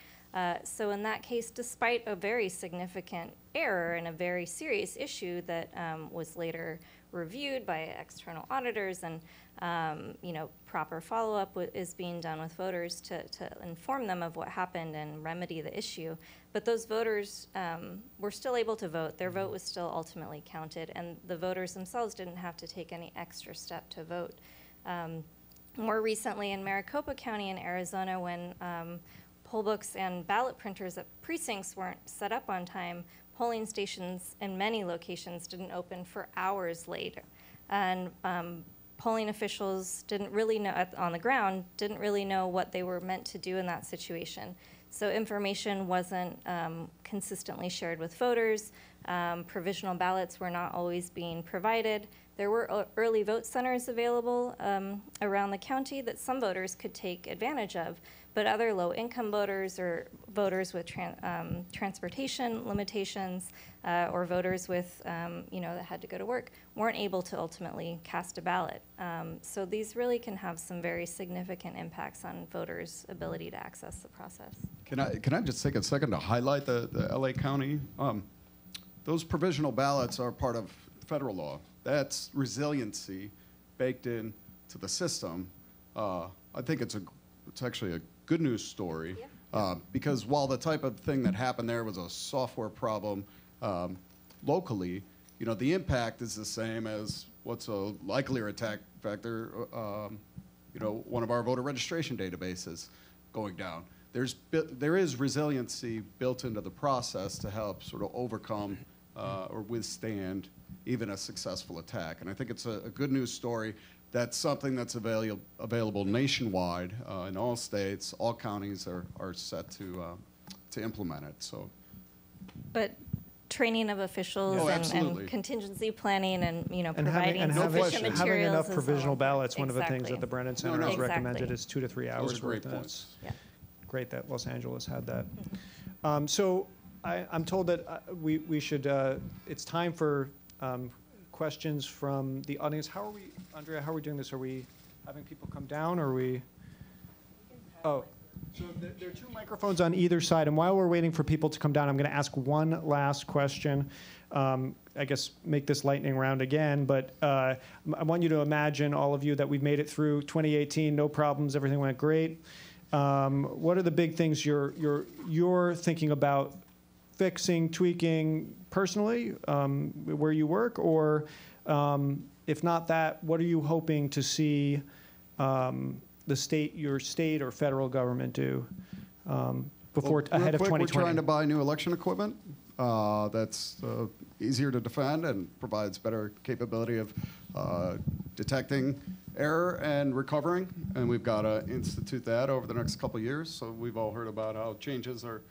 So in that case, despite a very significant error and a very serious issue that was later reviewed by external auditors, and proper follow-up is being done with voters to inform them of what happened and remedy the issue. But those voters were still able to vote. Their vote was still ultimately counted, and the voters themselves didn't have to take any extra step to vote. More recently in Maricopa County in Arizona, when poll books and ballot printers at precincts weren't set up on time, polling stations in many locations didn't open for hours later. And polling officials didn't really know, on the ground, didn't really know what they were meant to do in that situation. So information wasn't consistently shared with voters. Provisional ballots were not always being provided. There were early vote centers available around the county that some voters could take advantage of, but other low-income voters or voters with transportation limitations or voters with, that had to go to work weren't able to ultimately cast a ballot. So these really can have some very significant impacts on voters' ability to access the process. Can I just take a second to highlight the LA County? Those provisional ballots are part of federal law. That's resiliency baked in to the system. I think it's actually a good news story, because while the type of thing that happened there was a software problem locally, the impact is the same as what's a likelier attack vector, one of our voter registration databases going down. There is resiliency built into the process to help sort of overcome or withstand even a successful attack. And I think it's a good news story. That's something that's available nationwide in all states. All counties are set to implement it. So, but training of officials and contingency planning and providing sufficient materials. Having enough provisional ballots. One of the things that the Brennan Center has exactly. recommended is 2 to 3 hours. Those are great points. Yeah. Great that Los Angeles had that. So I'm told that we should. It's time for questions from the audience. How are we, Andrea? How are we doing this? Are we having people come down, or are we? Oh, so there are 2 microphones on either side, and while we're waiting for people to come down, I'm going to ask one last question. I guess make this lightning round again, but I want you to imagine, all of you, that we've made it through 2018, no problems, everything went great. What are the big things you're thinking about fixing, tweaking personally, where you work, or if not that, what are you hoping to see your state or federal government do ahead of 2020? We're trying to buy new election equipment that's easier to defend and provides better capability of detecting error and recovering, and we've got to institute that over the next couple of years. So we've all heard about how changes are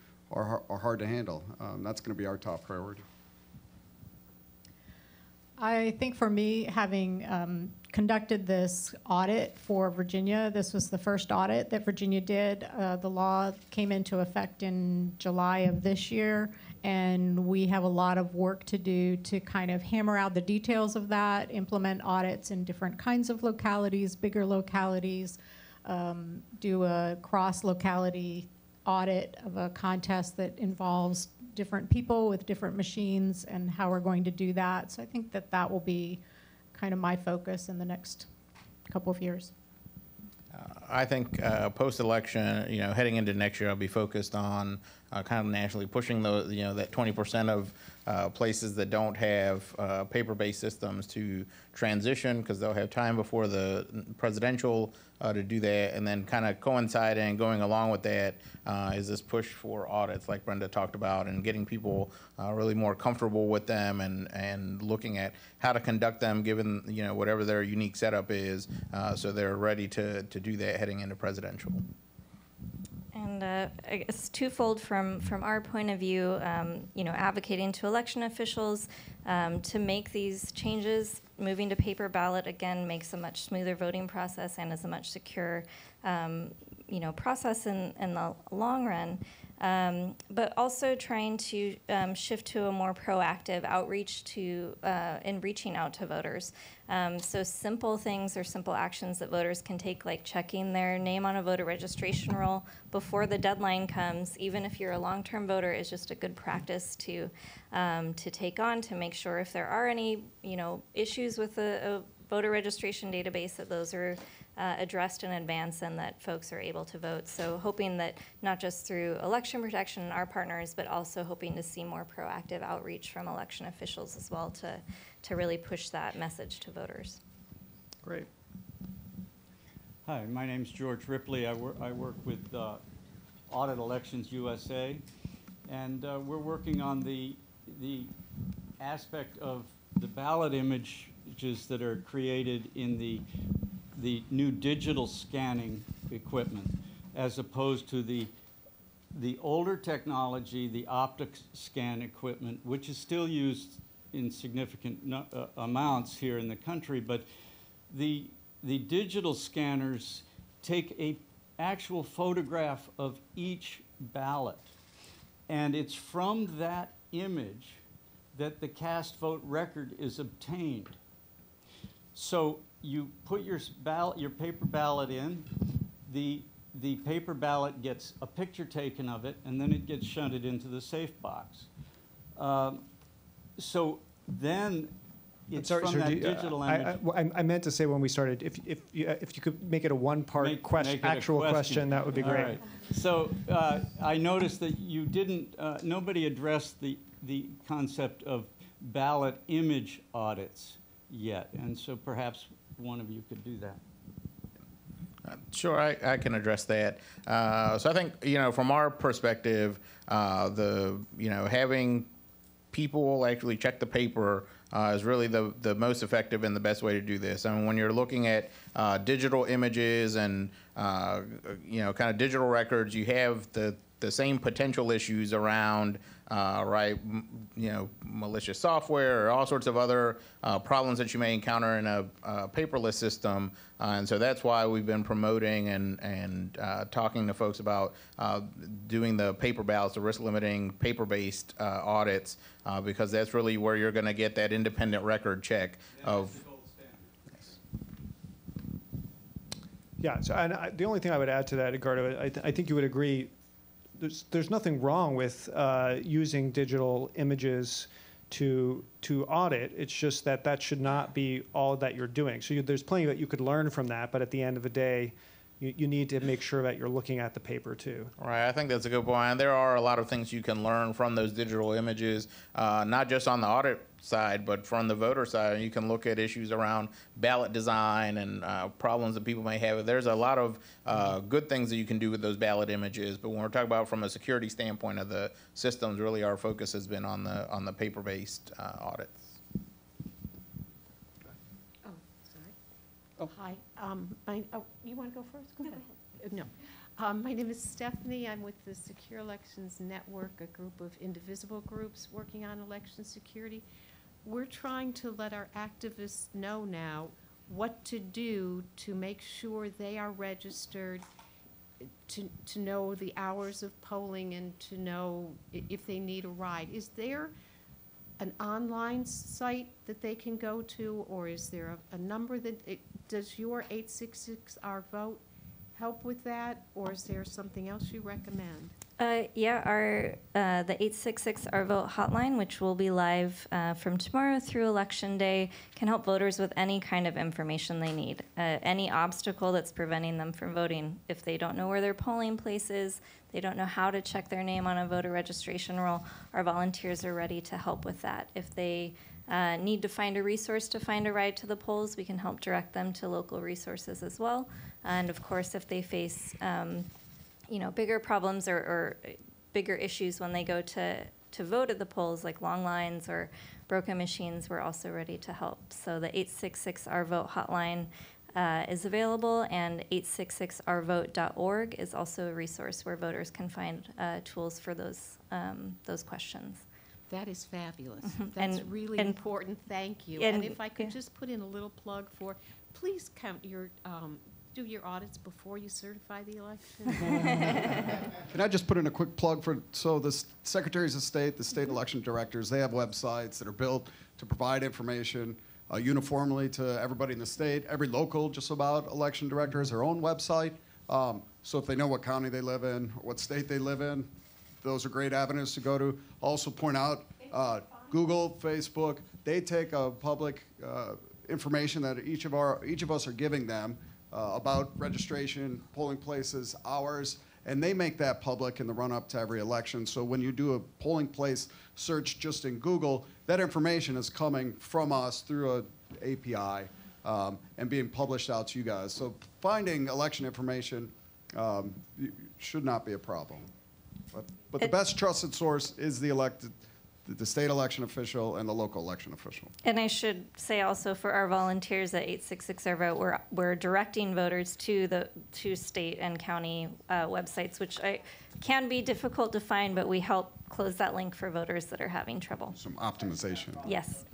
hard to handle. That's going to be our top priority. I think for me, having conducted this audit for Virginia, this was the first audit that Virginia did. The law came into effect in July of this year, and we have a lot of work to do to kind of hammer out the details of that, implement audits in different kinds of localities, bigger localities, do a cross-locality audit of a contest that involves different people with different machines and how we're going to do that. So I think that will be kind of my focus in the next couple of years. I think post-election, heading into next year, I'll be focused on kind of nationally pushing that 20% of places that don't have paper-based systems to transition, because they'll have time before the presidential to do that, and then kind of coinciding, going along with that, is this push for audits, like Brenda talked about, and getting people really more comfortable with them, and looking at how to conduct them, given whatever their unique setup is, so they're ready to do that heading into presidential. And I guess twofold from our point of view, advocating to election officials To make these changes, moving to paper ballot, again, makes a much smoother voting process and is a much secure process in the long run. But also trying to shift to a more proactive outreach in reaching out to voters. So simple things or simple actions that voters can take, like checking their name on a voter registration roll before the deadline comes, even if you're a long-term voter, is just a good practice to take on, to make sure if there are any issues with a voter registration database, that those are addressed in advance and that folks are able to vote. So hoping that not just through election protection and our partners, but also hoping to see more proactive outreach from election officials as well to really push that message to voters. Great. Hi, my name's George Ripley. I work with Audit Elections USA, and we're working on the aspect of the ballot images that are created in the new digital scanning equipment, as opposed to the older technology, the optic scan equipment, which is still used in significant amounts here in the country. But the digital scanners take an actual photograph of each ballot, and it's from that image that the cast vote record is obtained. So you put your paper ballot in, the paper ballot gets a picture taken of it, and then it gets shunted into the safe box. So then it's Sorry, from sir, that digital image. I meant to say when we started, if you could make it a one-part actual question, that would be great. All right. So I noticed that you didn't, nobody addressed the concept of ballot image audits yet, and so perhaps one of you could do that. Sure, I can address that. So I think, from our perspective, having people actually check the paper is really the most effective and the best way to do this. I mean, when you're looking at digital images and kind of digital records, you have the same potential issues around malicious software or all sorts of other problems that you may encounter in a paperless system. And so that's why we've been promoting and talking to folks about doing the paper ballots, the risk-limiting paper-based audits, because that's really where you're going to get that independent record check of. Yeah, so the only thing I would add to that, Edgardo, I think you would agree, there's nothing wrong with using digital images to audit. It's just that should not be all that you're doing. So there's plenty that you could learn from that, but at the end of the day, you need to make sure that you're looking at the paper too. Right, I think that's a good point. There are a lot of things you can learn from those digital images, not just on the audit side, but from the voter side. You can look at issues around ballot design and problems that people may have. There's a lot of good things that you can do with those ballot images, but when we're talking about from a security standpoint of the systems, really our focus has been on the paper-based audits. Oh. Hi. You want to go first? Go ahead. No. My name is Stephanie. I'm with the Secure Elections Network, a group of indivisible groups working on election security. We're trying to let our activists know now what to do to make sure they are registered, to know the hours of polling and to know if they need a ride. Is there an online site that they can go to, or is there a number that does your 866-R-VOTE help with that, or is there something else you recommend? Yeah, the 866-R-VOTE hotline, which will be live from tomorrow through Election Day, can help voters with any kind of information they need, any obstacle that's preventing them from voting. If they don't know where their polling place is, they don't know how to check their name on a voter registration roll, our volunteers are ready to help with that. If they need to find a resource to find a ride to the polls, we can help direct them to local resources as well. And of course, if they face bigger problems or bigger issues when they go to vote at the polls, like long lines or broken machines, we're also ready to help. So the 866-R-VOTE hotline is available, and 866rvote.org is also a resource where voters can find tools for those questions. That is fabulous. Mhm. That's And- really and- important. Thank you. and- And if I could yeah. just put in a little plug for, please count your, do your audits before you certify the election. Can I just put in a quick plug for, so the secretaries of state, the state election directors, they have websites that are built to provide information uniformly to everybody in the state. Every local, just about, election director has their own website. So if they know what county they live in, or what state they live in, those are great avenues to go to. Also point out, Google, Facebook, they take public information that each of us are giving them about registration, polling places, hours, and they make that public in the run-up to every election. So when you do a polling place search just in Google, that information is coming from us through an API and being published out to you guys. So finding election information should not be a problem. But the best trusted source is the state election official and the local election official. And I should say also for our volunteers at 866 Our Vote, we're directing voters to state and county websites, which can be difficult to find, but we help close that link for voters that are having trouble. Some optimization. Yes.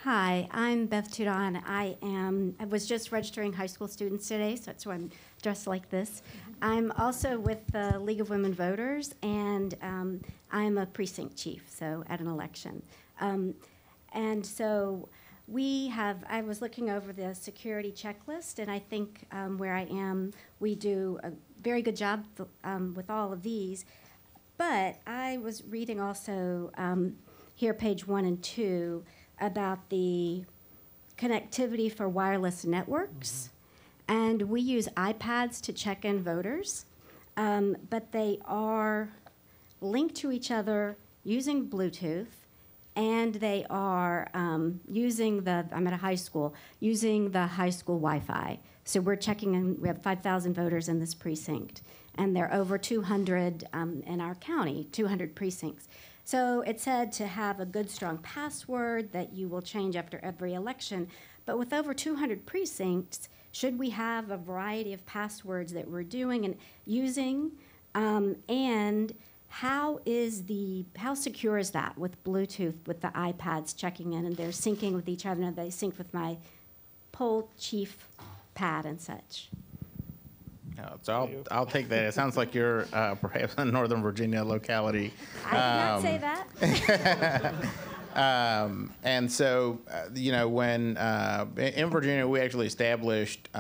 Hi, I'm Beth Tudon. I was just registering high school students today, so that's why I'm dressed like this. I'm also with the League of Women Voters, and I'm a precinct chief, so at an election. And so I was looking over the security checklist, and I think where I am, we do a very good job with all of these. But I was reading also here, page 1 and 2, about the connectivity for wireless networks. And we use iPads to check in voters, but they are linked to each other using Bluetooth, and they are using I'm at a high school, using the high school Wi-Fi. So we're checking in, we have 5,000 voters in this precinct, and there are over 200 in our county, 200 precincts. So it said to have a good, strong password that you will change after every election. But with over 200 precincts, should we have a variety of passwords that we're doing and using? And how secure is that with Bluetooth, with the iPads checking in and they're syncing with each other, and they sync with my poll chief pad and such? So I'll take that. It sounds like you're perhaps in Northern Virginia locality. I did not say that. And so, when in Virginia, we actually established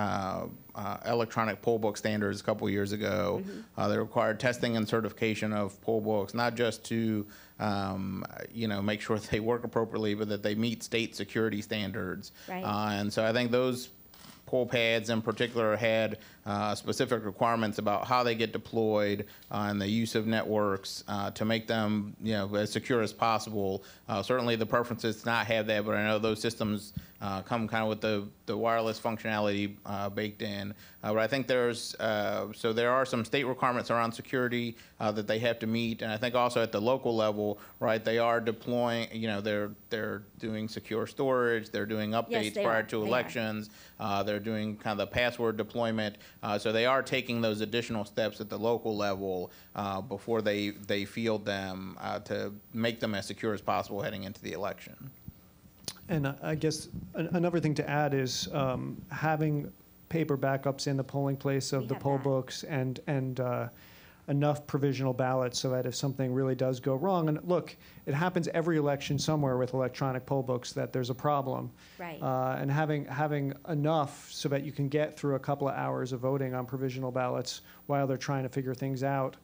electronic poll book standards a couple of years ago. They required testing and certification of poll books, not just to make sure they work appropriately, but that they meet state security standards. Right. And so I think those poll pads in particular had specific requirements about how they get deployed and the use of networks to make them as secure as possible. Certainly the preference is to not have that, but I know those systems come kind of with the wireless functionality baked in. But I think there are some state requirements around security that they have to meet, and I think also at the local level, right, they are deploying, they're doing secure storage, they're doing updates prior to elections, they're doing kind of the password deployment, so they are taking those additional steps at the local level before they field them to make them as secure as possible heading into the election. And I guess another thing to add is having paper backups in the polling place of the poll books and enough provisional ballots so that if something really does go wrong, and look, it happens every election somewhere with electronic poll books that there's a problem. Right. And having enough so that you can get through a couple of hours of voting on provisional ballots while they're trying to figure things out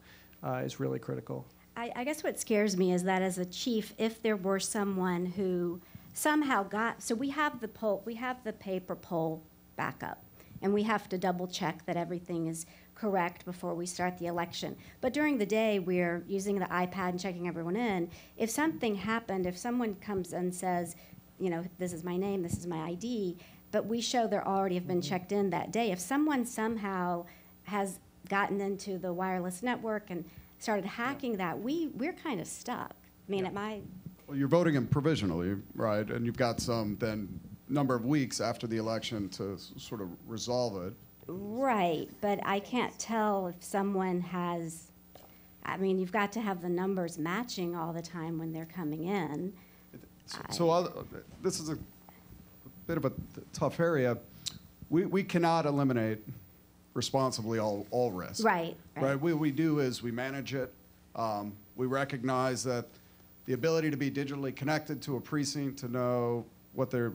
is really critical. I guess what scares me is that as a chief, if there were someone who somehow so we have the paper poll backup, and we have to double check that everything is correct before we start the election. But during the day, we're using the iPad and checking everyone in. If something happened, if someone comes and says, this is my name, this is my ID, but we show they already have been checked in that day, if someone somehow has gotten into the wireless network and started hacking that, we're kind of stuck. I mean, Well, you're voting in provisionally, right? And you've got some then number of weeks after the election to sort of resolve it. Right, but I can't tell if someone has, I mean, you've got to have the numbers matching all the time when they're coming in. This is a bit of a tough area. We cannot eliminate responsibly all risk. Right. What we do is we manage it. We recognize that the ability to be digitally connected to a precinct, to know what their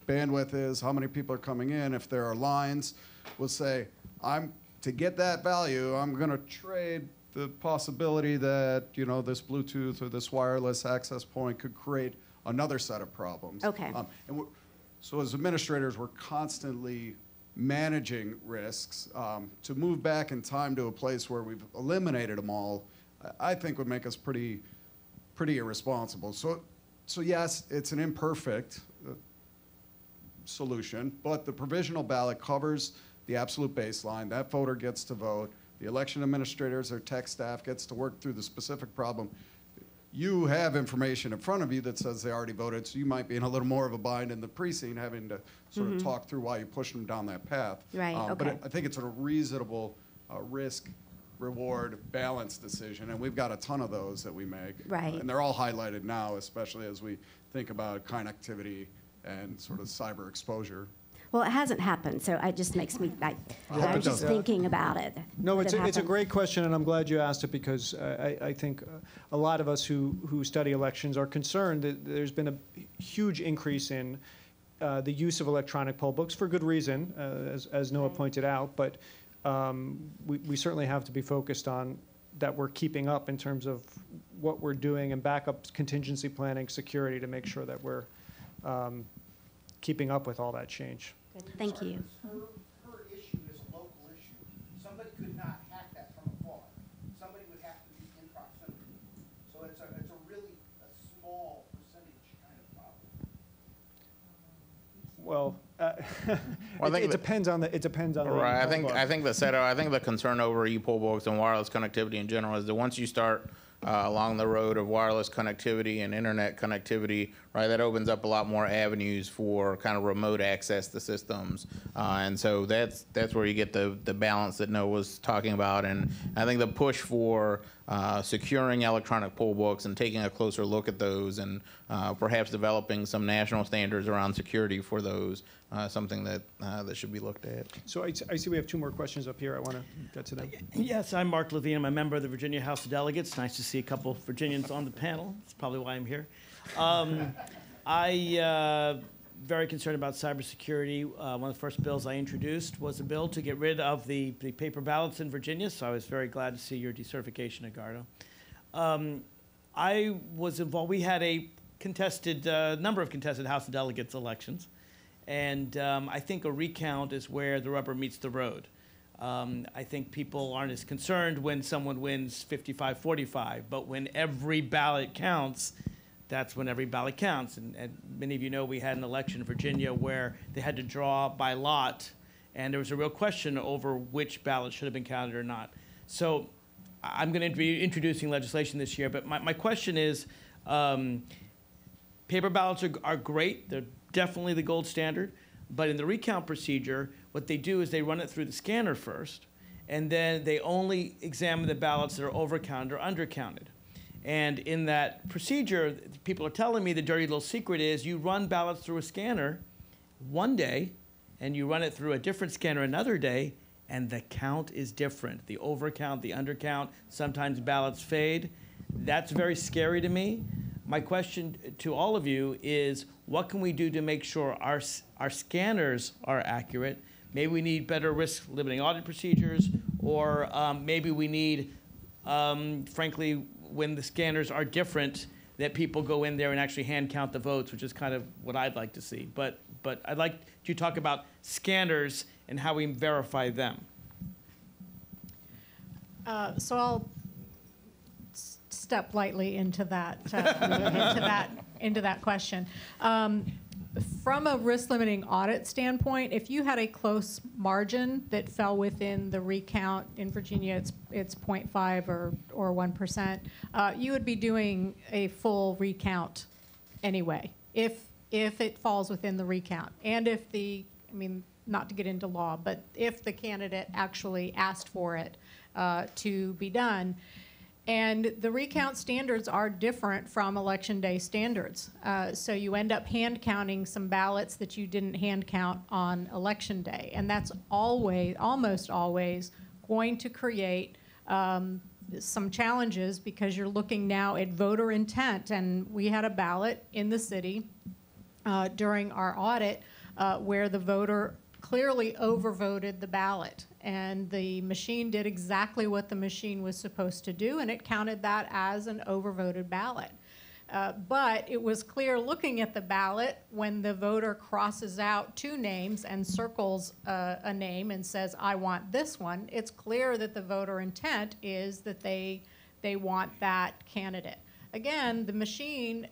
bandwidth is, how many people are coming in, if there are lines, we'll say, to get that value, I'm going to trade the possibility that, you know, this Bluetooth or this wireless access point could create another set of problems. Okay. So as administrators, we're constantly managing risks. To move back in time to a place where we've eliminated them all, I think would make us pretty irresponsible. So yes, it's an imperfect solution, but the provisional ballot covers the absolute baseline. That voter gets to vote. The election administrators or tech staff gets to work through the specific problem. You have information in front of you that says they already voted, so you might be in a little more of a bind in the precinct, having to sort of talk through why you push them down that path. Right, okay. But I think it's a reasonable risk-reward balance decision, and we've got a ton of those that we make. Right. And they're all highlighted now, especially as we think about connectivity and sort of cyber exposure. Well, it hasn't happened, so it just makes me, I was just thinking about it. No, Did it it's a happen? great question, and I'm glad you asked it, because I think a lot of us who study elections are concerned that there's been a huge increase in the use of electronic poll books for good reason, as Noah pointed out. But we certainly have to be focused on that we're keeping up in terms of what we're doing and backup contingency planning, security, to make sure that we're keeping up with all that change. Good. Thank you. Her issue is a local issue. Somebody could not hack that from afar. Somebody would have to be in proximity. So it's a really small percentage kind of problem. Well, it depends on the Right. poll book. I think the concern over e-poll books and wireless connectivity in general is that once you start along the road of wireless connectivity and internet connectivity, right, that opens up a lot more avenues for kind of remote access to systems, and so that's where you get the balance that Noah was talking about. And I think the push for securing electronic poll books and taking a closer look at those, and perhaps developing some national standards around security for those, something that should be looked at. So I see we have two more questions up here. I want to get to them. Yes, I'm Mark Levine. I'm a member of the Virginia House of Delegates. Nice to see a couple of Virginians on the panel. That's probably why I'm here. Very concerned about cybersecurity. One of the first bills I introduced was a bill to get rid of the paper ballots in Virginia, so I was very glad to see your decertification, Edgardo. I was involved. We had a number of contested House of Delegates elections, and I think a recount is where the rubber meets the road. I think people aren't as concerned when someone wins 55-45, but when every ballot counts, that's when every ballot counts. And many of you know we had an election in Virginia where they had to draw by lot, and there was a real question over which ballot should have been counted or not. So I'm going to be introducing legislation this year, but my question is, paper ballots are great. They're definitely the gold standard. But in the recount procedure, what they do is they run it through the scanner first, and then they only examine the ballots that are overcounted or undercounted. And in that procedure, people are telling me the dirty little secret is you run ballots through a scanner one day, and you run it through a different scanner another day, and the count is different. The overcount, the undercount, sometimes ballots fade. That's very scary to me. My question to all of you is, what can we do to make sure our scanners are accurate? Maybe we need better risk-limiting audit procedures, or maybe we need, frankly, when the scanners are different, that people go in there and actually hand count the votes, which is kind of what I'd like to see. But I'd like to talk about scanners and how we verify them. So I'll step lightly into that into that question. From a risk-limiting audit standpoint, if you had a close margin that fell within the recount, in Virginia it's 0.5 or 1%, you would be doing a full recount anyway, if it falls within the recount. And if not to get into law, but if the candidate actually asked for it to be done. And the recount standards are different from election day standards. So you end up hand counting some ballots that you didn't hand count on election day. And that's almost always going to create some challenges because you're looking now at voter intent. And we had a ballot in the city during our audit where the voter clearly overvoted the ballot, and the machine did exactly what the machine was supposed to do, and it counted that as an overvoted ballot. But it was clear looking at the ballot when the voter crosses out two names and circles a name and says, I want this one, it's clear that the voter intent is that they want that candidate. Again, the machine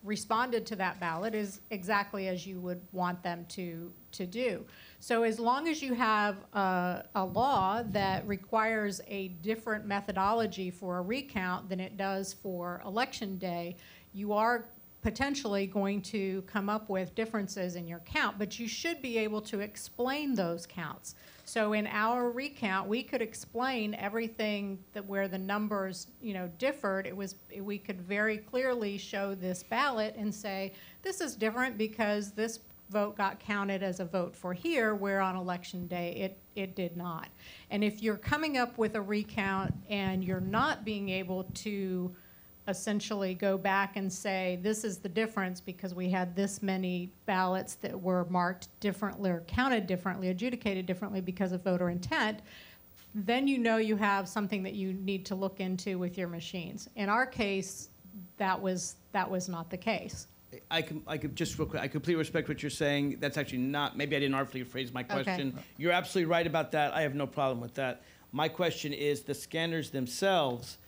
responded to that ballot is exactly as you would want them to do. So as long as you have a law that requires a different methodology for a recount than it does for election day, you are potentially going to come up with differences in your count, but you should be able to explain those counts. So in our recount, we could explain everything that where the numbers, differed. We could very clearly show this ballot and say, this is different because this vote got counted as a vote for here, where on election day it did not. And if you're coming up with a recount and you're not being able to essentially go back and say, this is the difference because we had this many ballots that were marked differently or counted differently, adjudicated differently because of voter intent, then you have something that you need to look into with your machines. In our case, that was not the case. I could just real quick, I completely respect what you're saying. That's actually not, maybe I didn't artfully phrase my question. Okay. You're absolutely right about that. I have no problem with that. My question is the scanners themselves,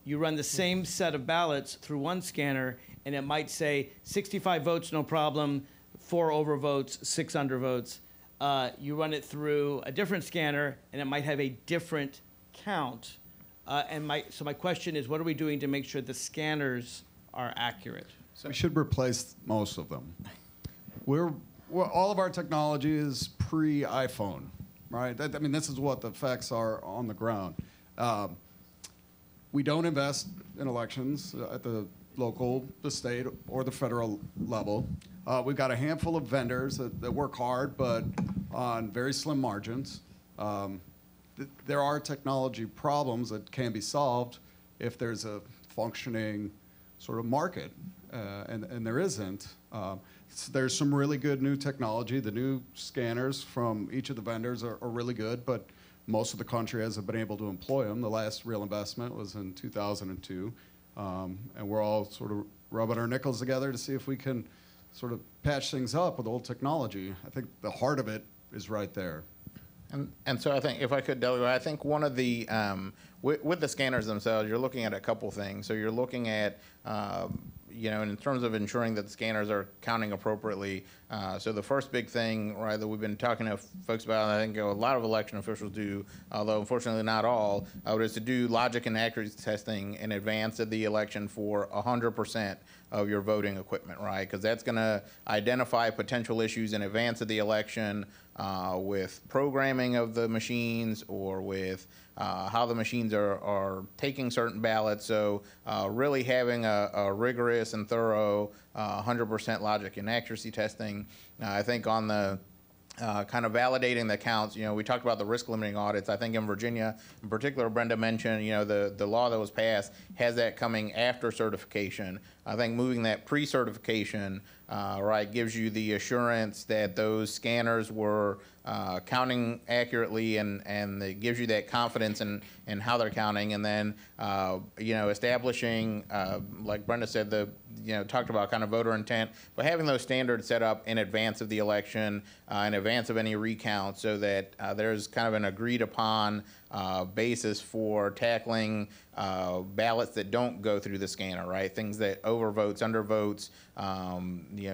you run the same set of ballots through one scanner, and it might say 65 votes, no problem, 4 overvotes, 6 undervotes. You run it through a different scanner, and it might have a different count. So my question is, what are we doing to make sure the scanners are accurate? So we should replace most of them. All of our technology is pre-iPhone, right? This is what the facts are on the ground. We don't invest in elections at the local, the state, or the federal level. We've got a handful of vendors that work hard, but on very slim margins. There are technology problems that can be solved if there's a functioning sort of market, and there isn't. There's some really good new technology. The new scanners from each of the vendors are really good, but most of the country hasn't been able to employ them. The last real investment was in 2002, and we're all sort of rubbing our nickels together to see if we can sort of patch things up with old technology. I think the heart of it is right there. And so I think, if I could, Delio, I think one of the, with the scanners themselves, you're looking at a couple things. So you're looking at, in terms of ensuring that the scanners are counting appropriately. So the first big thing, right, that we've been talking to folks about, and I think a lot of election officials do, although unfortunately not all, is to do logic and accuracy testing in advance of the election for 100% of your voting equipment, right? Because that's going to identify potential issues in advance of the election with programming of the machines or with how the machines are taking certain ballots. So really having a rigorous and thorough 100% logic and accuracy testing. I think on the kind of validating the counts, we talked about the risk limiting audits. I think in Virginia, in particular, Brenda mentioned, the law that was passed has that coming after certification. I think moving that pre-certification, right, gives you the assurance that those scanners were counting accurately, and it gives you that confidence in how they're counting. And then, establishing, like Brenda said, talked about kind of voter intent, but having those standards set up in advance of the election, in advance of any recount, so that there's kind of an agreed upon basis for tackling ballots that don't go through the scanner, right? Things that overvotes, undervotes,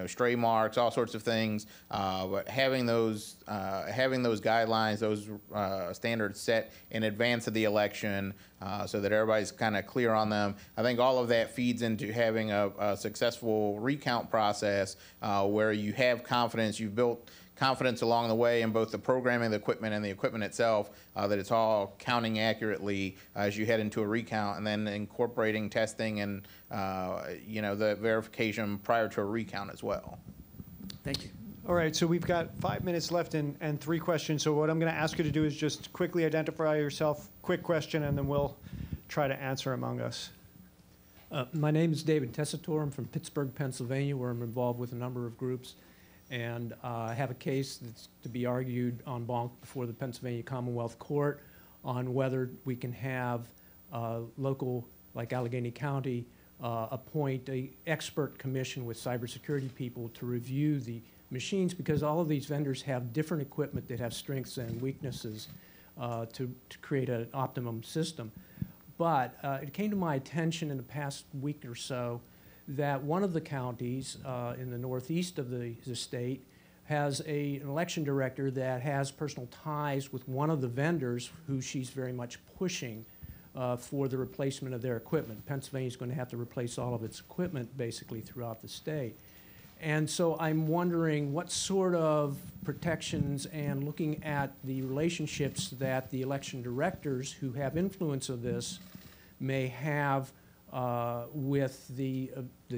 stray marks, all sorts of things. But having those guidelines, those standards set in advance of the election, so that everybody's kind of clear on them. I think all of that feeds into having a successful recount process where you have confidence, you've built confidence along the way in both the programming of the equipment and the equipment itself, that it's all counting accurately as you head into a recount, and then incorporating testing and the verification prior to a recount as well. Thank you. All right, so we've got 5 minutes left and 3 questions. So what I'm going to ask you to do is just quickly identify yourself, quick question, and then we'll try to answer among us. My name is David Tessitore. I'm from Pittsburgh, Pennsylvania, where I'm involved with a number of groups. And I have a case that's to be argued en banc before the Pennsylvania Commonwealth Court on whether we can have local, like Allegheny County, appoint an expert commission with cybersecurity people to review the machines, because all of these vendors have different equipment that have strengths and weaknesses to create an optimum system. But it came to my attention in the past week or so that one of the counties in the northeast of the state has an election director that has personal ties with one of the vendors who she's very much pushing for the replacement of their equipment. Pennsylvania's going to have to replace all of its equipment basically throughout the state. And so I'm wondering what sort of protections and looking at the relationships that the election directors who have influence of this may have with the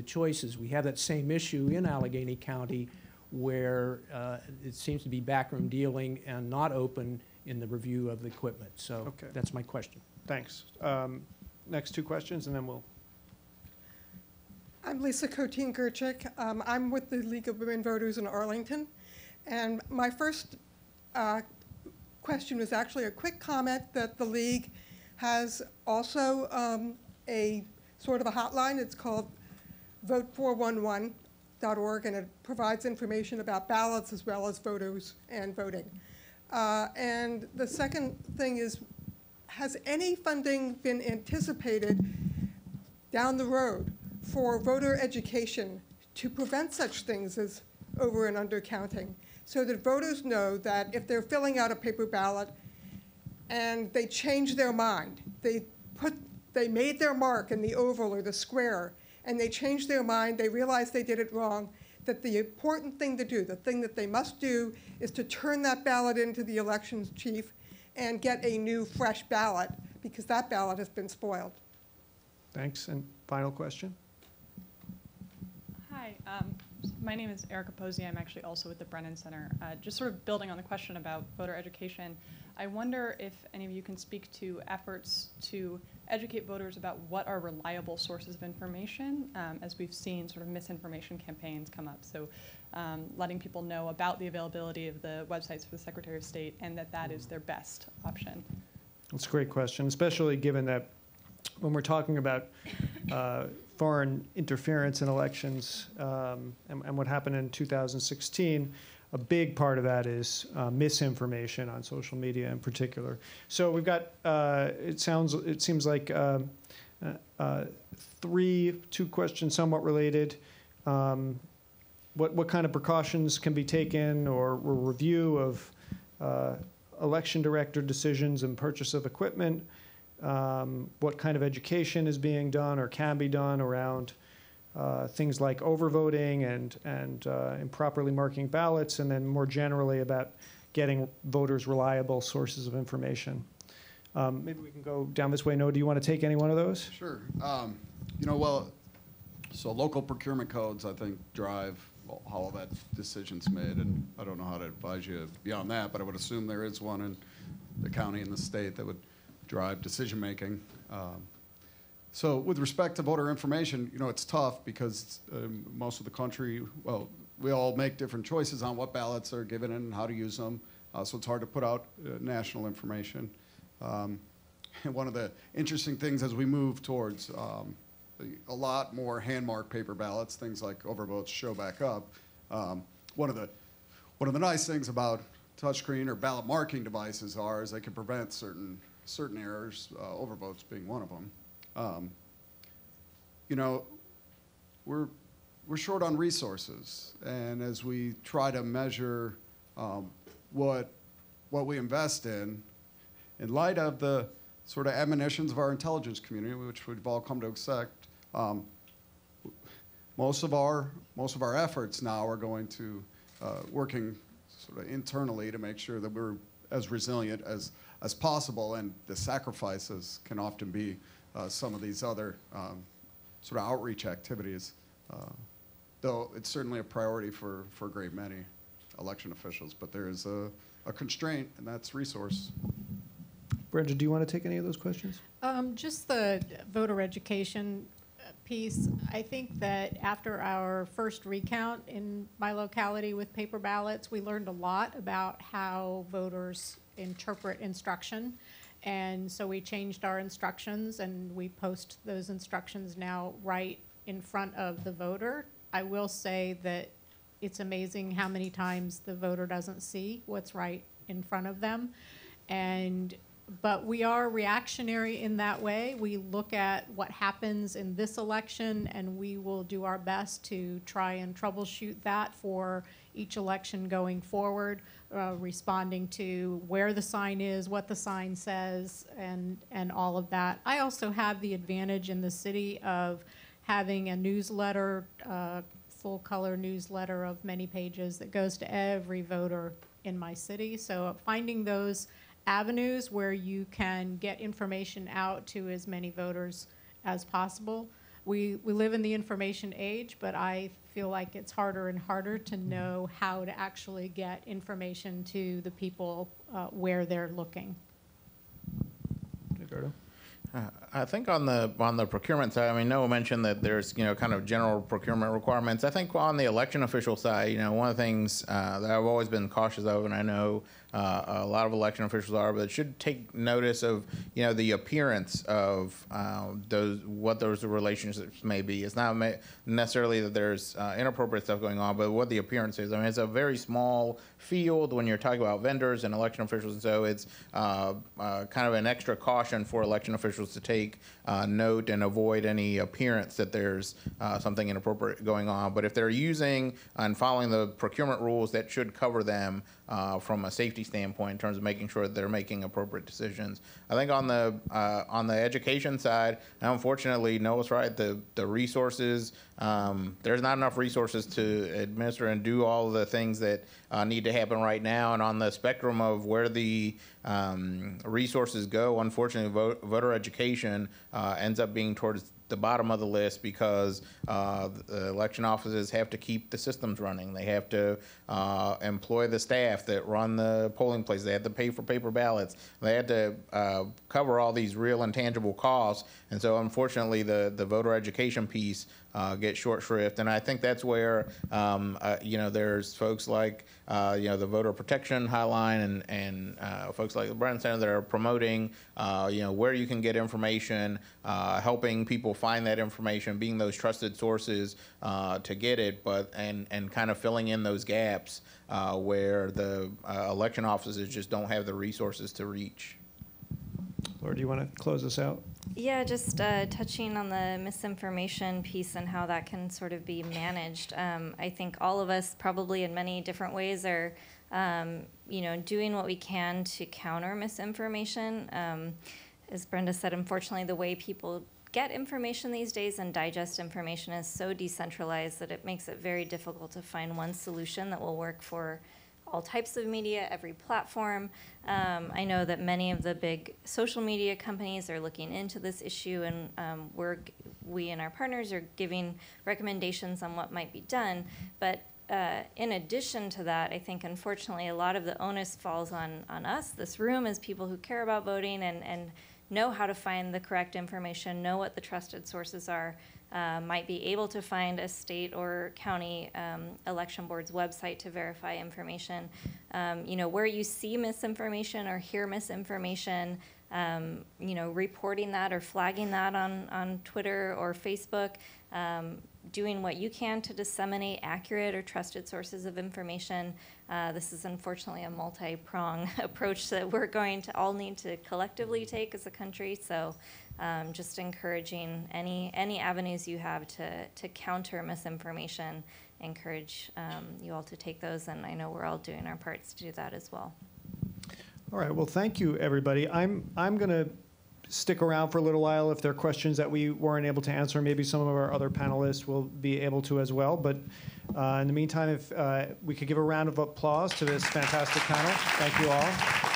choices. We have that same issue in Allegheny County where it seems to be backroom dealing and not open in the review of the equipment. So Okay. That's my question. Thanks. Next 2 questions, and then we'll. I'm Lisa Coteen-Gerchik. I'm with the League of Women Voters in Arlington. And my first question was actually a quick comment that the League has also a sort of a hotline. It's called vote411.org, and it provides information about ballots as well as voters and voting. And the second thing is, has any funding been anticipated down the road for voter education to prevent such things as over and under counting, so that voters know that if they're filling out a paper ballot and they change their mind, they made their mark in the oval or the square, and they changed their mind, they realized they did it wrong, that the important thing to do, the thing that they must do, is to turn that ballot into the elections chief and get a new, fresh ballot, because that ballot has been spoiled. Thanks. And final question. Hi, my name is Erica Posey. I'm actually also with the Brennan Center. Just sort of building on the question about voter education, I wonder if any of you can speak to efforts to educate voters about what are reliable sources of information, as we've seen sort of misinformation campaigns come up. So letting people know about the availability of the websites for the Secretary of State and that is their best option. That's a great question, especially given that when we're talking about foreign interference in elections and what happened in 2016, a big part of that is misinformation on social media in particular. So we've got, it seems like 2 questions somewhat related. What kind of precautions can be taken or review of election director decisions and purchase of equipment? What kind of education is being done or can be done around things like overvoting and improperly marking ballots, and then more generally about getting voters reliable sources of information. Maybe we can go down this way. Noah, do you want to take any one of those? Sure. So local procurement codes, I think, drive how all that decision's made, and I don't know how to advise you beyond that, but I would assume there is one in the county and the state that would drive decision-making. So with respect to voter information, it's tough because most of the country, we all make different choices on what ballots are given and how to use them. So it's hard to put out national information. And one of the interesting things as we move towards a lot more hand-marked paper ballots, things like overvotes show back up. One of the nice things about touchscreen or ballot marking devices is they can prevent certain errors, overvotes being one of them. We're short on resources, and as we try to measure what we invest in light of the sort of admonitions of our intelligence community, which we've all come to accept, most of our efforts now are going to working sort of internally to make sure that we're as resilient as possible, and the sacrifices can often be some of these other sort of outreach activities, though it's certainly a priority for a great many election officials, but there is a constraint, and that's resource. Brenda, do you want to take any of those questions? Just the voter education piece. I think that after our first recount in my locality with paper ballots, we learned a lot about how voters interpret instruction. And so we changed our instructions, and we post those instructions now right in front of the voter. I will say that it's amazing how many times the voter doesn't see what's right in front of them. But we are reactionary in that way. We look at what happens in this election, and we will do our best to try and troubleshoot that for each election going forward, responding to where the sign is, what the sign says, and all of that. I also have the advantage in the city of having a newsletter, full-color newsletter of many pages that goes to every voter in my city. So finding those avenues where you can get information out to as many voters as possible. We live in the information age, but I feel like it's harder and harder to know how to actually get information to the people where they're looking. Ricardo? I think on the procurement side, I mean, Noah mentioned that there's, kind of general procurement requirements. I think on the election official side, one of the things that I've always been cautious of, and I know a lot of election officials are, but it should take notice of, the appearance of what those relationships may be. It's not necessarily that there's inappropriate stuff going on, but what the appearance is. I mean, it's a very small field when you're talking about vendors and election officials, and so it's kind of an extra caution for election officials to take note and avoid any appearance that there's something inappropriate going on. But if they're using and following the procurement rules, that should cover them from a safety standpoint in terms of making sure that they're making appropriate decisions. I think on the education side, unfortunately, Noah's right. The resources, there's not enough resources to administer and do all of the things that need to happen right now. And on the spectrum of where the resources go, unfortunately, voter education ends up being towards the bottom of the list because the election offices have to keep the systems running. They have to employ the staff that run the polling places. They have to pay for paper ballots. They have to cover all these real and tangible costs. And so, unfortunately, the voter education piece gets short shrift. And I think that's where, there's folks like, the Voter Protection Hotline and folks like the Brennan Center that are promoting, where you can get information, helping people find that information, being those trusted sources to get it, and kind of filling in those gaps where the election offices just don't have the resources to reach. Laura, do you want to close us out? Yeah, just touching on the misinformation piece and how that can sort of be managed. I think all of us probably in many different ways are, doing what we can to counter misinformation. As Brenda said, unfortunately, the way people get information these days and digest information is so decentralized that it makes it very difficult to find one solution that will work for all types of media, every platform. I know that many of the big social media companies are looking into this issue, and we and our partners are giving recommendations on what might be done. But in addition to that, I think unfortunately a lot of the onus falls on us, this room, as people who care about voting and know how to find the correct information, know what the trusted sources are, might be able to find a state or county election board's website to verify information. Where you see misinformation or hear misinformation, reporting that or flagging that on Twitter or Facebook, doing what you can to disseminate accurate or trusted sources of information. This is unfortunately a multi-pronged approach that we're going to all need to collectively take as a country. So just encouraging any avenues you have to counter misinformation, encourage you all to take those, and I know we're all doing our parts to do that as well. All right, well, thank you, everybody. I'm going to stick around for a little while if there are questions that we weren't able to answer. Maybe some of our other panelists will be able to as well. But In the meantime, if we could give a round of applause to this fantastic panel. Thank you all.